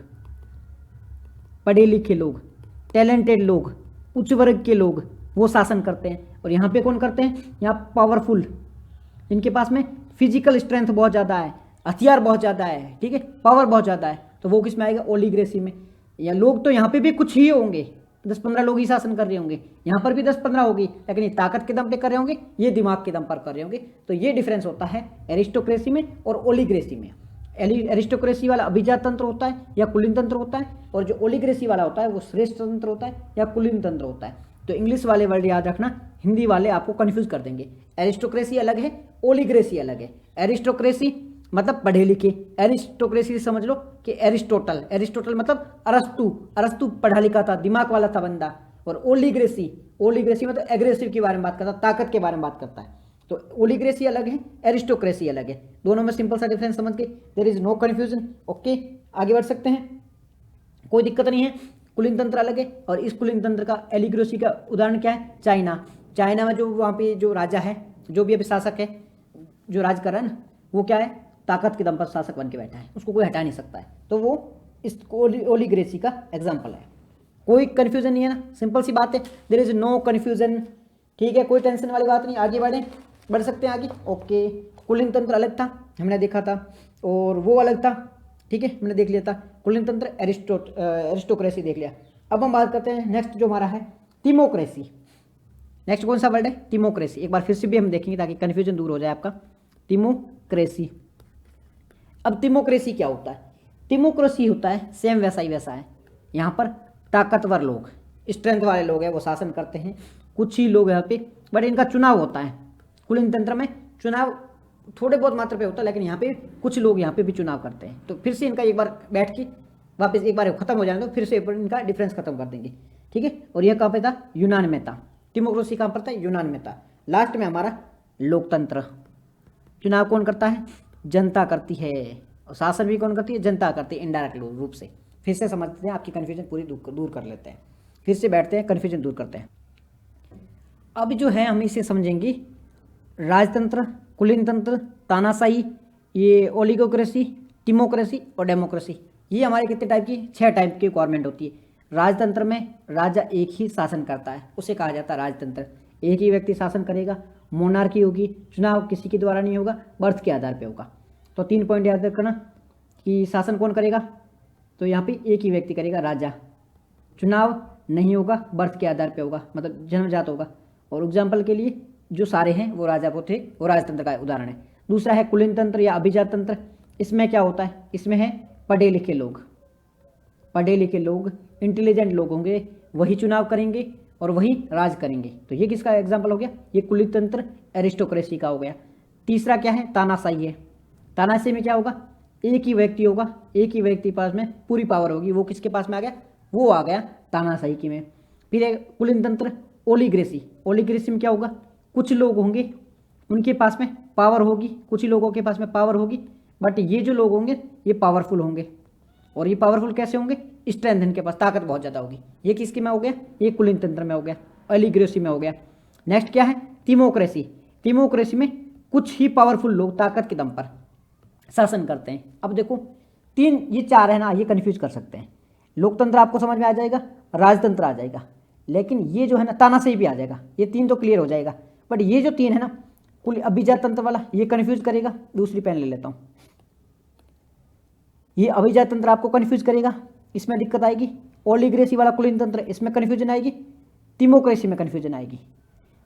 पढ़े लिखे लोग, टैलेंटेड लोग, उच्च वर्ग के लोग वो शासन करते हैं। और यहाँ पे कौन करते हैं, यहाँ पावरफुल, जिनके पास में फिजिकल स्ट्रेंथ बहुत ज़्यादा है, हथियार बहुत ज़्यादा है, ठीक है, पावर बहुत ज़्यादा है, तो वो किस में आएगा, ओलिग्रेसी में। या लोग तो यहाँ पे भी कुछ ही होंगे, 10-15 लोग ही शासन कर रहे होंगे, यहाँ पर भी 10-15 होगी, लेकिन ये ताकत के दम पे कर रहे होंगे, ये दिमाग के दम पर कर रहे होंगे। तो ये डिफरेंस होता है एरिस्टोक्रेसी में और ओलिग्रेसी में। एरिस्टोक्रेसी वाला अभिजात तंत्र होता है या कुलीन तंत्र होता है, और जो ओलिग्रेसी वाला होता है वो श्रेष्ठ तंत्र होता है या कुलीन तंत्र होता है। तो इंग्लिश वाले वर्ड याद रखना, हिंदी वाले आपको कंफ्यूज कर देंगे। एरिस्टोक्रेसी अलग है, ओलिग्रेसी अलग है। एरिस्टोक्रेसी मतलब पढ़े लिखे, एरिस्टोक्रेसी समझ लो कि एरिस्टोटल, एरिस्टोटल मतलब अरस्तु, अरस्तु पढ़ा लिखा था, दिमाग वाला था बंदा। और ओलिग्रेसी, ओलिग्रेसी मतलब एग्रेसिव के बारे में बात करता है, ताकत के बारे में बात करता है। तो ओलिग्रेसी अलग है, एरिस्टोक्रेसी अलग है, दोनों में सिंपल सा डिफरेंस समझ के there is no confusion. Okay, आगे बढ़ सकते हैं, कोई दिक्कत नहीं है। कुलीन तंत्र अलग है, और इस कुलीन तंत्र का एलिग्रेसी का उदाहरण क्या है, चाइना। चाइना में जो वहाँ पे जो राजा है, जो भी अभी शासक है, जो राज कर रहा है ना, वो क्या है, ताकत के दम पर शासक बन के बैठा है, उसको कोई हटा नहीं सकता है। तो वो इस ओलिग्रेसी का एग्जाम्पल है। कोई कन्फ्यूजन नहीं है ना, सिंपल सी बात है, देयर इज नो कन्फ्यूजन, ठीक है, कोई टेंशन वाली बात नहीं। आगे बढ़ सकते हैं आगे। ओके, कुलीन तंत्र अलग था, हमने देखा था, और वो अलग था, ठीक है, हमने देख लिया था। कुलीन तंत्र, एरिस्टोक्रेसी देख लिया। अब हम बात करते हैं नेक्स्ट जो हमारा है टिमोक्रेसी। नेक्स्ट कौन सा वर्ड है, टिमोक्रेसी। एक बार फिर से भी हम देखेंगे ताकि कन्फ्यूजन दूर हो जाए आपका। टिमोक्रेसी। अब टिमोक्रेसी क्या होता है, टिमोक्रेसी होता है सेम वैसा ही वैसा है। यहाँ पर ताकतवर लोग, स्ट्रेंथ वाले लोग हैं, वो शासन करते हैं। कुछ ही लोग यहाँ पे, बट इनका चुनाव होता है। कुलीन तंत्र में चुनाव थोड़े बहुत मात्रा पे होता है, लेकिन यहाँ पे कुछ लोग यहाँ पे भी चुनाव करते हैं। तो फिर से इनका एक बार बैठ के वापस एक बार खत्म हो जाए तो फिर से इनका डिफरेंस खत्म कर देंगे, ठीक है। और यह कहाँ पे था, यूनान में था। टिमोक्रेसी कहाँ पर था, यूनान में था। लास्ट में हमारा लोकतंत्र। चुनाव कौन करता है, जनता करती है, और शासन भी कौन करती है, जनता करती है, इनडायरेक्ट रूप से। फिर से समझते हैं, आपकी कन्फ्यूजन पूरी दूर कर लेते हैं। फिर से बैठते हैं, कन्फ्यूजन दूर करते हैं। अब जो है हम इसे समझेंगे, राजतंत्र, कुलीन तंत्र, तानाशाही, ये ओलिगोक्रेसी, टिमोक्रेसी और डेमोक्रेसी। ये हमारे कितने टाइप की, 6 टाइप की गवर्नमेंट होती है। राजतंत्र में राजा एक ही शासन करता है, उसे कहा जाता है राजतंत्र। एक ही व्यक्ति शासन करेगा, मोनार्की होगी, चुनाव किसी के द्वारा नहीं होगा, बर्थ के आधार पे होगा। तो 3 पॉइंट याद रखना कि शासन कौन करेगा, तो यहाँ पे एक ही व्यक्ति करेगा, राजा। चुनाव नहीं होगा, बर्थ के आधार पे होगा, मतलब जन्मजात होगा। और एग्जाम्पल के लिए जो सारे हैं वो राजा वो थे, वो राजतंत्र का उदाहरण है। दूसरा है कुलीन तंत्र या अभिजात तंत्र। इसमें क्या होता है, इसमें है पढ़े लिखे लोग, पढ़े लिखे लोग, इंटेलिजेंट लोग होंगे, वही चुनाव करेंगे और वही राज करेंगे। तो ये किसका एग्जाम्पल हो गया, ये कुलीन तंत्र, एरिस्टोक्रेसी का हो गया। तीसरा क्या है, तानाशाही है। तानाशाही में क्या होगा, एक ही व्यक्ति होगा, एक ही व्यक्ति के पास में पूरी पावर होगी। वो किसके पास में आ गया, वो आ गया तानाशाही की में। फिर एक कुलीन तंत्र, ओलिग्रेसी। ओलिग्रेसी में क्या होगा, कुछ लोग होंगे, उनके पास में पावर होगी, कुछ ही लोगों के पास में पावर होगी, बट ये जो लोग होंगे ये पावरफुल होंगे। और ये पावरफुल कैसे होंगे, स्ट्रेंथ, इनके पास ताकत बहुत ज़्यादा होगी। ये किसके में हो गया, ये कुलीन तंत्र में हो गया, ओलिग्रेसी में हो गया। नेक्स्ट क्या है, टिमोक्रेसी। टिमोक्रेसी में कुछ ही पावरफुल लोग ताकत के दम पर शासन करते हैं। अब देखो 3, ये 4 है ना, ये कन्फ्यूज कर सकते हैं। लोकतंत्र आपको समझ में आ जाएगा, राजतंत्र आ जाएगा, लेकिन ये जो है ना तानाशाही भी आ जाएगा। ये 3 तो क्लियर हो जाएगा, बट ये जो 3 है ना, कुल अभिजात तंत्र वाला, ये कन्फ्यूज करेगा। दूसरी पेन ले लेता हूँ, ये अभिजात तंत्र आपको कन्फ्यूज करेगा, इसमें दिक्कत आएगी। ओलिग्रेसी वाला कुलीन तंत्र, इसमें कन्फ्यूजन आएगी। टिमोक्रेसी में कन्फ्यूजन आएगी।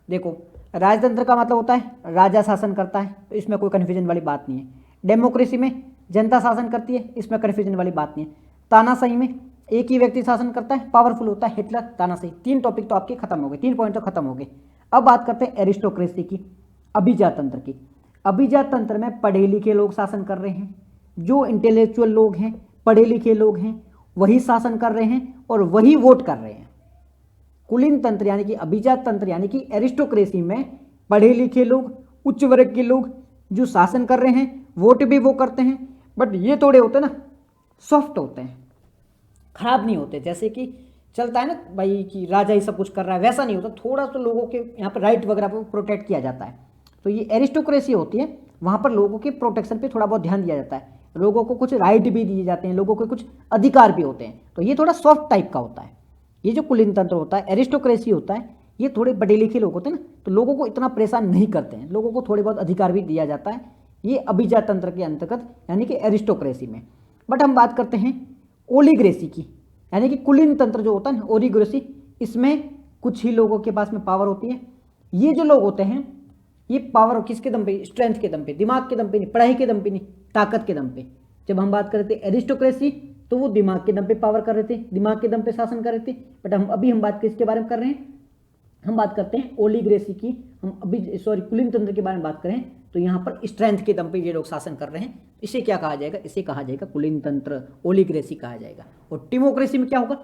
देखो राजतंत्र का मतलब होता है राजा शासन करता है, तो इसमें कोई कन्फ्यूजन वाली बात नहीं है। डेमोक्रेसी में जनता शासन करती है, इसमें कन्फ्यूजन वाली बात नहीं है। तानाशाही में एक ही व्यक्ति शासन करता है, पावरफुल होता है, हिटलर, तानाशाही। 3 टॉपिक तो आपके खत्म हो गए, 3 पॉइंट तो खत्म हो गए। अब बात करते हैं एरिस्टोक्रेसी की, अभिजात तंत्र की। अभिजात तंत्र में पढ़े लिखे लोग शासन कर रहे हैं, जो इंटेलेक्चुअल लोग हैं, पढ़े लिखे लोग हैं, वही शासन कर रहे हैं और वही वोट कर रहे हैं। कुलीन तंत्र यानी कि अभिजात तंत्र यानी कि एरिस्टोक्रेसी में पढ़े लिखे लोग, उच्च वर्ग के लोग जो शासन कर रहे हैं, वोट भी वो करते हैं, बट ये थोड़े होते हैं ना, सॉफ्ट होते हैं, खराब नहीं होते। जैसे कि चलता है ना भाई कि राजा ही सब कुछ कर रहा है, वैसा नहीं होता। थोड़ा तो लोगों के यहाँ पर राइट वगैरह पर प्रोटेक्ट किया जाता है। तो ये एरिस्टोक्रेसी होती है, वहाँ पर लोगों के प्रोटेक्शन पे थोड़ा बहुत ध्यान दिया जाता है, लोगों को कुछ राइट भी दिए जाते हैं, लोगों को कुछ अधिकार भी होते हैं। तो ये थोड़ा सॉफ्ट टाइप का होता है। ये जो कुलीन तंत्र होता है, एरिस्टोक्रेसी होता है, ये थोड़े पढ़े लिखे लोग होते हैं ना, तो लोगों को इतना परेशान नहीं करते हैं, लोगों को थोड़े बहुत अधिकार भी दिया जाता है। ये अभिजात तंत्र के अंतर्गत यानी कि एरिस्टोक्रेसी में। बट हम बात करते हैं ओलिग्रेसी की, यानी कि कुलीन तंत्र जो होता है ना, ओलिग्रेसी, इसमें कुछ ही लोगों के पास में पावर होती है। ये जो लोग होते हैं ये पावर किसके दम पे? स्ट्रेंथ के दम पे, दिमाग के दम पे नहीं, पढ़ाई के दम पे नहीं, ताकत के दम पे। जब हम बात कर रहे थे एरिस्टोक्रेसी तो वो दिमाग के दम पे पावर कर रहे थे, दिमाग के दम पे शासन कर रहे थे। बट हम बात किसके बारे में कर रहे हैं? हम बात करते हैं ओलिग्रेसी की। हम अभी कुलीन तंत्र के बारे में बात करें तो यहाँ पर स्ट्रेंथ के दम पे ये लोग शासन कर रहे हैं। इसे क्या कहा जाएगा? इसे कहा जाएगा कुलीन तंत्र, ओलिग्रेसी कहा जाएगा। और टिमोक्रेसी में क्या होगा?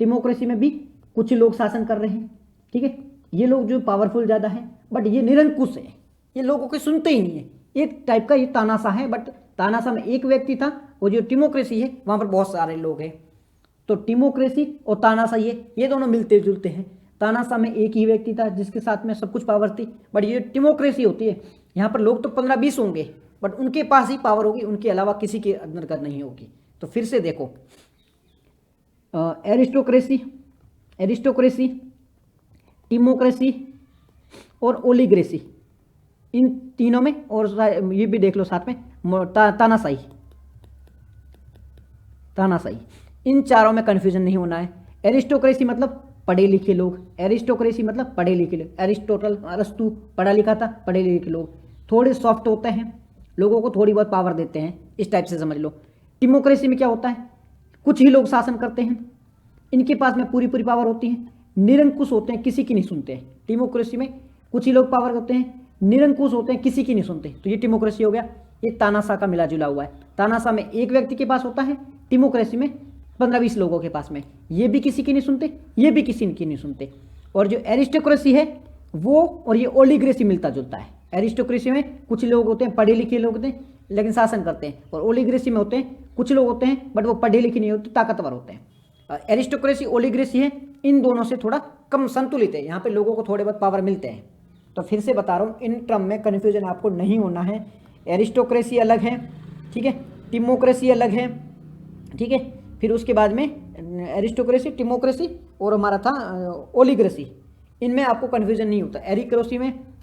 टिमोक्रेसी में भी कुछ लोग शासन कर रहे हैं, ठीक है। ये लोग जो पावरफुल ज़्यादा है बट ये निरंकुश है, ये लोगों को सुनते ही नहीं है। एक टाइप का ये तानाशाह है, बट तानाशाह में एक व्यक्ति था, वो जो टिमोक्रेसी है वहाँ पर बहुत सारे लोग हैं। तो टिमोक्रेसी और तानाशाही ये दोनों मिलते जुलते हैं। तानाशाह में एक ही व्यक्ति था जिसके साथ में सब कुछ पावर थी, बट ये टिमोक्रेसी होती है, यहाँ पर लोग तो 15-20 होंगे बट उनके पास ही पावर होगी, उनके अलावा किसी के अंदर नहीं होगी। तो फिर से देखो, एरिस्टोक्रेसी, टिमोक्रेसी और ओलिग्रेसी, इन तीनों में, और ये भी देख लो साथ में तानाशाही, इन चारों में कंफ्यूजन नहीं होना है। एरिस्टोक्रेसी मतलब पढ़े लिखे लोग, एरिस्टोक्रेसी मतलब पढ़े लिखे लोग, एरिस्टोटल, अरस्तु पढ़ा लिखा था, पढ़े लिखे लोग थोड़े सॉफ्ट होते हैं, लोगों को थोड़ी बहुत पावर देते हैं, इस टाइप से समझ लो। टिमोक्रेसी में क्या होता है? कुछ ही लोग शासन करते हैं, इनके पास में पूरी पावर होती है, निरंकुश होते हैं, किसी की नहीं सुनते। टिमोक्रेसी में कुछ ही लोग पावर होते हैं, निरंकुश होते हैं, किसी की नहीं सुनते, तो ये टिमोक्रेसी हो गया। ये तानाशाह का मिला जुला हुआ है। तानाशाह में एक व्यक्ति के पास होता है, टिमोक्रेसी में 15-20 लोगों के पास में, ये भी किसी की नहीं सुनते, ये भी किसी की नहीं सुनते। और जो एरिस्टोक्रेसी है वो और ये ओलिग्रेसी मिलता जुलता है। एरिस्टोक्रेसी में कुछ लोग होते हैं, पढ़े लिखे लोग होते हैं लेकिन शासन करते हैं, और ओलिग्रेसी में होते हैं कुछ लोग होते हैं बट वो पढ़े लिखे नहीं होते, ताकतवर होते हैं। एरिस्टोक्रेसी ओलिग्रेसी है, इन दोनों से थोड़ा कम संतुलित है, यहाँ पे लोगों को थोड़े बहुत पावर मिलते हैं। तो फिर से बता रहा हूँ, इन टर्म में कन्फ्यूजन आपको नहीं होना है। एरिस्टोक्रेसी अलग है, ठीक है, टिमोक्रेसी अलग है, ठीक है। फिर उसके बाद में एरिस्टोक्रेसी, टिमोक्रेसी और हमारा था ओलिग्रेसी, इनमें आपको कन्फ्यूजन नहीं होता।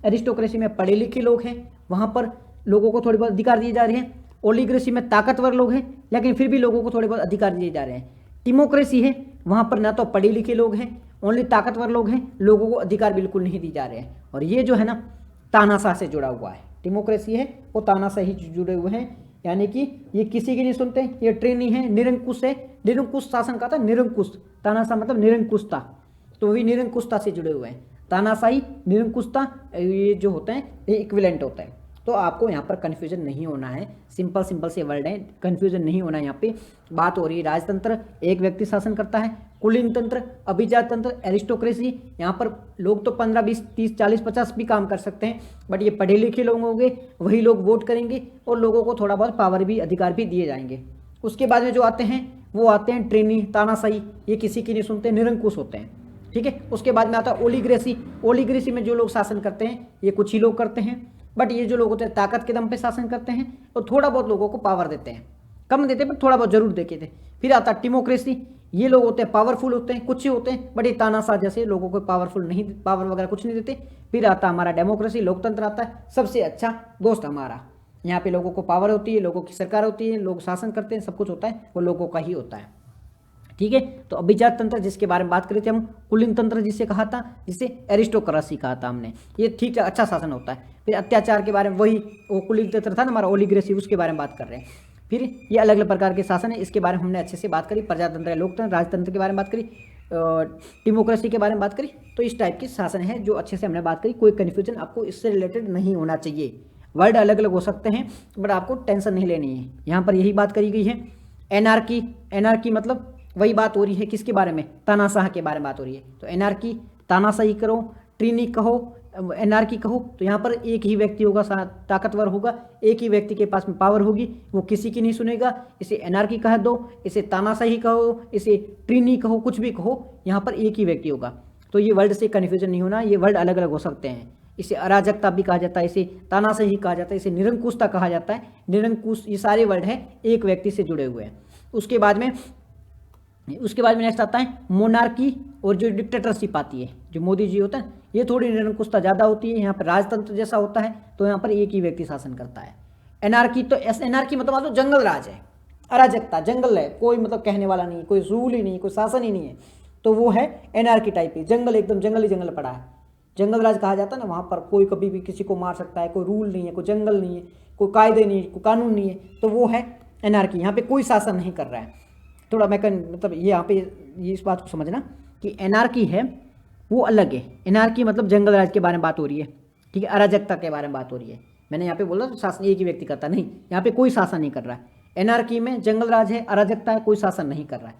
एरिस्टोक्रेसी में पढ़े लिखे लोग हैं, वहाँ पर लोगों को थोड़े बहुत अधिकार दिए जा रहे हैं। ओलिग्रेसी में ताकतवर लोग हैं लेकिन फिर भी लोगों को थोड़े बहुत अधिकार दिए जा रहे हैं। टिमोक्रेसी है, वहाँ पर ना तो पढ़े लिखे लोग हैं, ओनली ताकतवर लोग हैं, लोगों को अधिकार बिल्कुल नहीं दिए जा रहे हैं। और ये जो है ना तानाशाह से जुड़ा हुआ है, टिमोक्रेसी है वो तानाशाह ही जुड़े हुए हैं, यानी कि ये किसी की नहीं सुनते, ये ट्रेनी है, निरंकुश है, निरंकुश शासन का था, निरंकुश। तानाशाह मतलब निरंकुशता, तो वही निरंकुशता से जुड़े हुए हैं। तानाशाही, निरंकुशता, ये जो होते हैं ये इक्विवेलेंट होता है। तो आपको यहाँ पर कन्फ्यूजन नहीं होना है, सिंपल से वर्ड है, कन्फ्यूजन नहीं होना है। यहाँ पे बात हो रही है राजतंत्र, एक व्यक्ति शासन करता है, कुलीन तंत्र, अभिजात तंत्र, एरिस्टोक्रेसी, यहाँ पर लोग तो 15, 20, 30, 40, 50 भी काम कर सकते हैं, बट ये पढ़े लिखे लोग होंगे, वही लोग वोट करेंगे और लोगों को थोड़ा बहुत पावर भी, अधिकार भी दिए जाएंगे। उसके बाद में जो आते हैं वो आते हैं ट्रेनी, तानाशाही, ये किसी की नहीं सुनते, निरंकुश होते हैं, ठीक है। उसके बाद में आता है ओलिग्रेसी। ओलिग्रेसी में जो लोग शासन करते हैं ये कुछ ही लोग करते हैं, बट ये जो लोग होते हैं ताकत के दम पे शासन करते हैं और थोड़ा बहुत लोगों को पावर देते हैं, कम देते हैं पर थोड़ा बहुत जरूर देते थे। फिर आता है टिमोक्रेसी, ये लोग होते हैं पावरफुल होते हैं, कुछ ही होते हैं, बट ये तानाशाह जैसे लोगों को पावरफुल नहीं, पावर वगैरह कुछ नहीं देते। फिर आता हमारा डेमोक्रेसी, लोकतंत्र आता है, सबसे अच्छा दोस्त हमारा। यहाँ पे लोगों को पावर होती है, लोगों की सरकार होती है, लोग शासन करते हैं, सब कुछ होता है वो लोगों का ही होता है, ठीक है। तो अभिजात तंत्र जिसके बारे में बात करी थी हम, कुलीन तंत्र जिसे कहा था, जिसे एरिस्टोक्रेसी कहा था हमने, ये ठीक अच्छा शासन होता है। फिर अत्याचार के बारे में वही वो कुलीन तंत्र था ना हमारा, ओलिग्रेसी, उसके बारे में बात कर रहे हैं। फिर ये अलग अलग प्रकार के शासन है, इसके बारे में हमने अच्छे से बात करी। प्रजातंत्र, लोकतंत्र, राजतंत्र के बारे में बात करी, टिमोक्रेसी के बारे में बात करी। तो इस टाइप के शासन है जो अच्छे से हमने बात करी, कोई कन्फ्यूजन आपको इससे रिलेटेड नहीं होना चाहिए। वर्ड अलग अलग हो सकते हैं बट आपको टेंशन नहीं लेनी है। यहाँ पर यही बात करी गई है। एनार्की, एनार्की मतलब वही बात हो रही है किसके बारे में, तानाशाह के बारे में बात हो रही है। तो एनार्की, तानाशाही करो, ट्रीनी कहो, एनार्की कहो, तो यहाँ पर एक ही व्यक्ति होगा, ताकतवर होगा, एक ही व्यक्ति के पास में पावर होगी, वो किसी की नहीं सुनेगा, इसे एनार्की कह दो, इसे तानाशाही कहो, इसे ट्रीनी कहो, कुछ भी कहो, यहाँ पर एक ही व्यक्ति होगा। तो ये वर्ड से कन्फ्यूजन नहीं होना, ये वर्ड अलग अलग हो सकते हैं। इसे अराजकता भी कहा जाता है, इसे तानाशाही कहा जाता है, इसे निरंकुशता कहा जाता है, निरंकुश, ये सारे वर्ड हैं एक व्यक्ति से जुड़े हुए हैं। उसके बाद में नेक्स्ट आता है मोनार्की, और जो डिक्टेटरशिप आती है, जो मोदी जी होता है, ये थोड़ी निरंकुशता ज़्यादा होती है। यहाँ पर राजतंत्र जैसा होता है, तो यहाँ पर एक ही व्यक्ति शासन करता है। एनार्की तो एनार्की मतलब मान लो जंगल राज है, अराजकता, जंगल है, कोई मतलब कहने वाला नहीं, कोई रूल ही नहीं, कोई शासन ही नहीं है, तो वो है एनार्की टाइप की, जंगल एकदम जंगल ही जंगल पड़ा है, जंगल राज कहा जाता है ना, वहाँ पर कोई कभी भी किसी को मार सकता है, कोई रूल नहीं है, कोई जंगल नहीं है, कोई कायदे नहीं है, कोई कानून नहीं है, तो वो है एनार्की। यहाँ पे कोई शासन नहीं कर रहा है। थोड़ा मैं मतलब ये यहाँ पे ये इस बात को समझना कि एनार्की है वो अलग है। एनार्की मतलब जंगल राज के बारे में बात हो रही है, ठीक है, अराजकता के बारे में बात हो रही है। मैंने यहाँ पे बोला तो शासन एक ही व्यक्ति करता नहीं, यहाँ पे कोई शासन नहीं कर रहा है। एनार्की में जंगल राज है, अराजकता है, कोई शासन नहीं कर रहा है।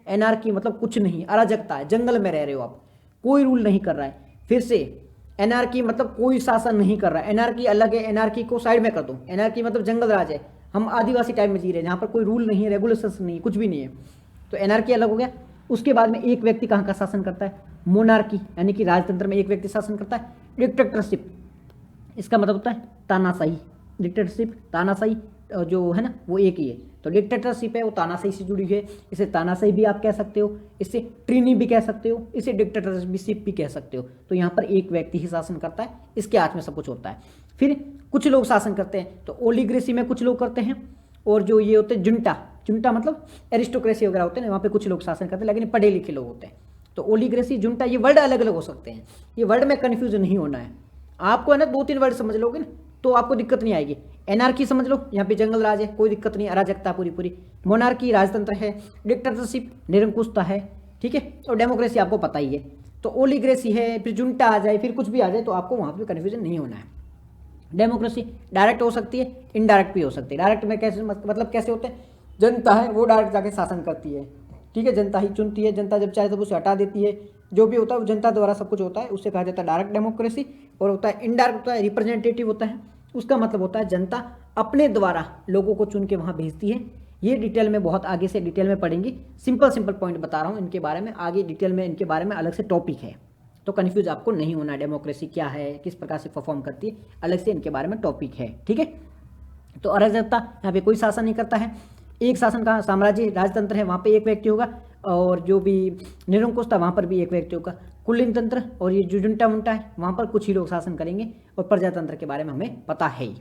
एनार्की मतलब कुछ नहीं, अराजकता है, जंगल में रह रहे हो आप, कोई रूल नहीं कर रहा है। फिर से एनार्की मतलब कोई शासन नहीं कर रहा है, एनार्की अलग है, एनार्की को साइड में कर दो। एनार्की मतलब जंगल राज है, हम आदिवासी टाइम में जी रहे हैं, जहाँ पर कोई रूल नहीं है, रेगुलेशंस नहीं है, कुछ भी नहीं है, तो एनार्की अलग हो गया। उसके बाद में एक व्यक्ति कहाँ का शासन करता है, मोनार्की, यानी कि राजतंत्र में एक व्यक्ति शासन करता है। डिक्टेटरशिप, इसका मतलब होता है तानाशाही, डिक्टेटरशिप तानाशाही जो है ना वो एक ही है। तो डिक्टेटरशिप है वो तानाशाही से जुड़ी है, इसे तानाशाही भी आप कह सकते हो, इसे ट्रीनी भी कह सकते हो, इसे डिक्टेटरशिप भी कह सकते हो। तो यहाँ पर एक व्यक्ति ही शासन करता है, इसके हाथ में सब कुछ होता है। फिर कुछ लोग शासन करते हैं, तो ओलिग्रेसी में कुछ लोग करते हैं, और जो ये होते हैं जुंटा मतलब एरिस्टोक्रेसी वगैरह होते हैं, वहाँ पे कुछ लोग शासन करते हैं, लेकिन पढ़े लिखे लोग होते हैं। तो ओलिग्रेसी, जुंटा, ये वर्ड अलग अलग हो सकते हैं, ये वर्ड में कन्फ्यूज नहीं होना है आपको, है ना। 2-3 वर्ड समझ लोगे ना तो आपको दिक्कत नहीं आएगी। एनार्की समझ लो, यहाँ पे जंगल राज है, कोई दिक्कत नहीं, अराजकता पूरी। मोनार्की राजतंत्र है, डिक्टेटरशिप निरंकुशता है, ठीक है, और डेमोक्रेसी आपको पता ही है। तो ओलिग्रेसी है, फिर जुंटा आ जाए, फिर कुछ भी आ जाए, तो आपको वहाँ पे कन्फ्यूजन नहीं होना है। डेमोक्रेसी डायरेक्ट हो सकती है, इनडायरेक्ट भी हो सकती है। डायरेक्ट में कैसे मतलब कैसे होते हैं, जनता है वो डायरेक्ट जाके शासन करती है, ठीक है, जनता ही चुनती है, जनता जब चाहे तब उसे हटा देती है, जो भी होता है वो जनता द्वारा सब कुछ होता है, उससे कहा जाता है डायरेक्ट डेमोक्रेसी। और होता है इनडायरेक्ट, होता है रिप्रेजेंटेटिव होता है, उसका मतलब होता है जनता अपने द्वारा लोगों को चुन के वहाँ भेजती है। ये डिटेल में बहुत आगे से डिटेल में पढ़ेंगे, सिंपल पॉइंट बता रहा हूँ इनके बारे में, आगे डिटेल में इनके बारे में अलग से टॉपिक है, तो कन्फ्यूज आपको नहीं होना। डेमोक्रेसी क्या है, किस प्रकार से परफॉर्म करती है, अलग से इनके बारे में टॉपिक है, ठीक है। तो अराजकता, यहाँ पे कोई शासन नहीं करता है, एक शासन का साम्राज्य राजतंत्र है, वहाँ पे एक व्यक्ति होगा, और जो भी निरंकुश था वहाँ पर भी एक व्यक्ति होगा। कुलीन तंत्र और ये जो जुंटा मुंटा है वहाँ पर कुछ ही लोग शासन करेंगे, और प्रजातंत्र के बारे में हमें पता है ही।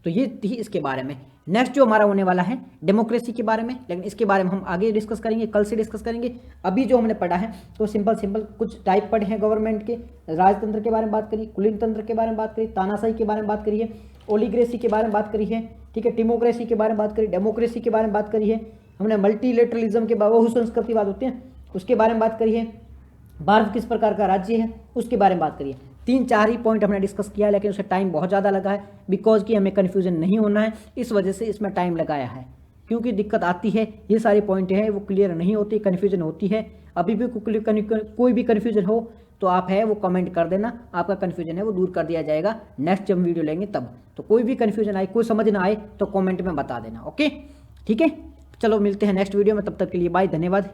तो ये थी इसके बारे में। नेक्स्ट जो हमारा होने वाला है डेमोक्रेसी के बारे में, लेकिन इसके बारे में हम आगे डिस्कस करेंगे, कल से डिस्कस करेंगे। अभी जो हमने पढ़ा है तो सिंपल कुछ टाइप पढ़े हैं गवर्नमेंट के, राजतंत्र के बारे में बात करी, कुलीन तंत्र के बारे में बात करी, तानाशाही के बारे में बात करी है, ओलिग्रेसी के बारे में बात करी है, ठीक है, टिमोक्रेसी के बारे में बात करी, डेमोक्रेसी के बारे में बात करी है हमने, मल्टीलेटरलिज्म के बहुसंस्कृतिवाद होते हैं उसके बारे में बात करी है, भारत किस प्रकार का राज्य है उसके बारे में बात करिए। 3-4 ही पॉइंट हमने डिस्कस किया है, लेकिन उससे टाइम बहुत ज़्यादा लगा है, बिकॉज कि हमें कन्फ्यूजन नहीं होना है, इस वजह से इसमें टाइम लगाया है। क्योंकि दिक्कत आती है, ये सारे पॉइंट हैं वो क्लियर नहीं होती, कन्फ्यूजन होती है। अभी भी कोई भी कन्फ्यूजन हो तो आप है वो कमेंट कर देना, आपका कन्फ्यूजन है वो दूर कर दिया जाएगा नेक्स्ट जब वीडियो लेंगे तब। तो कोई भी कन्फ्यूजन आए, कोई समझ ना आए तो कॉमेंट में बता देना, ओके, ठीक है। चलो मिलते हैं नेक्स्ट वीडियो में, तब तक के लिए बाय, धन्यवाद।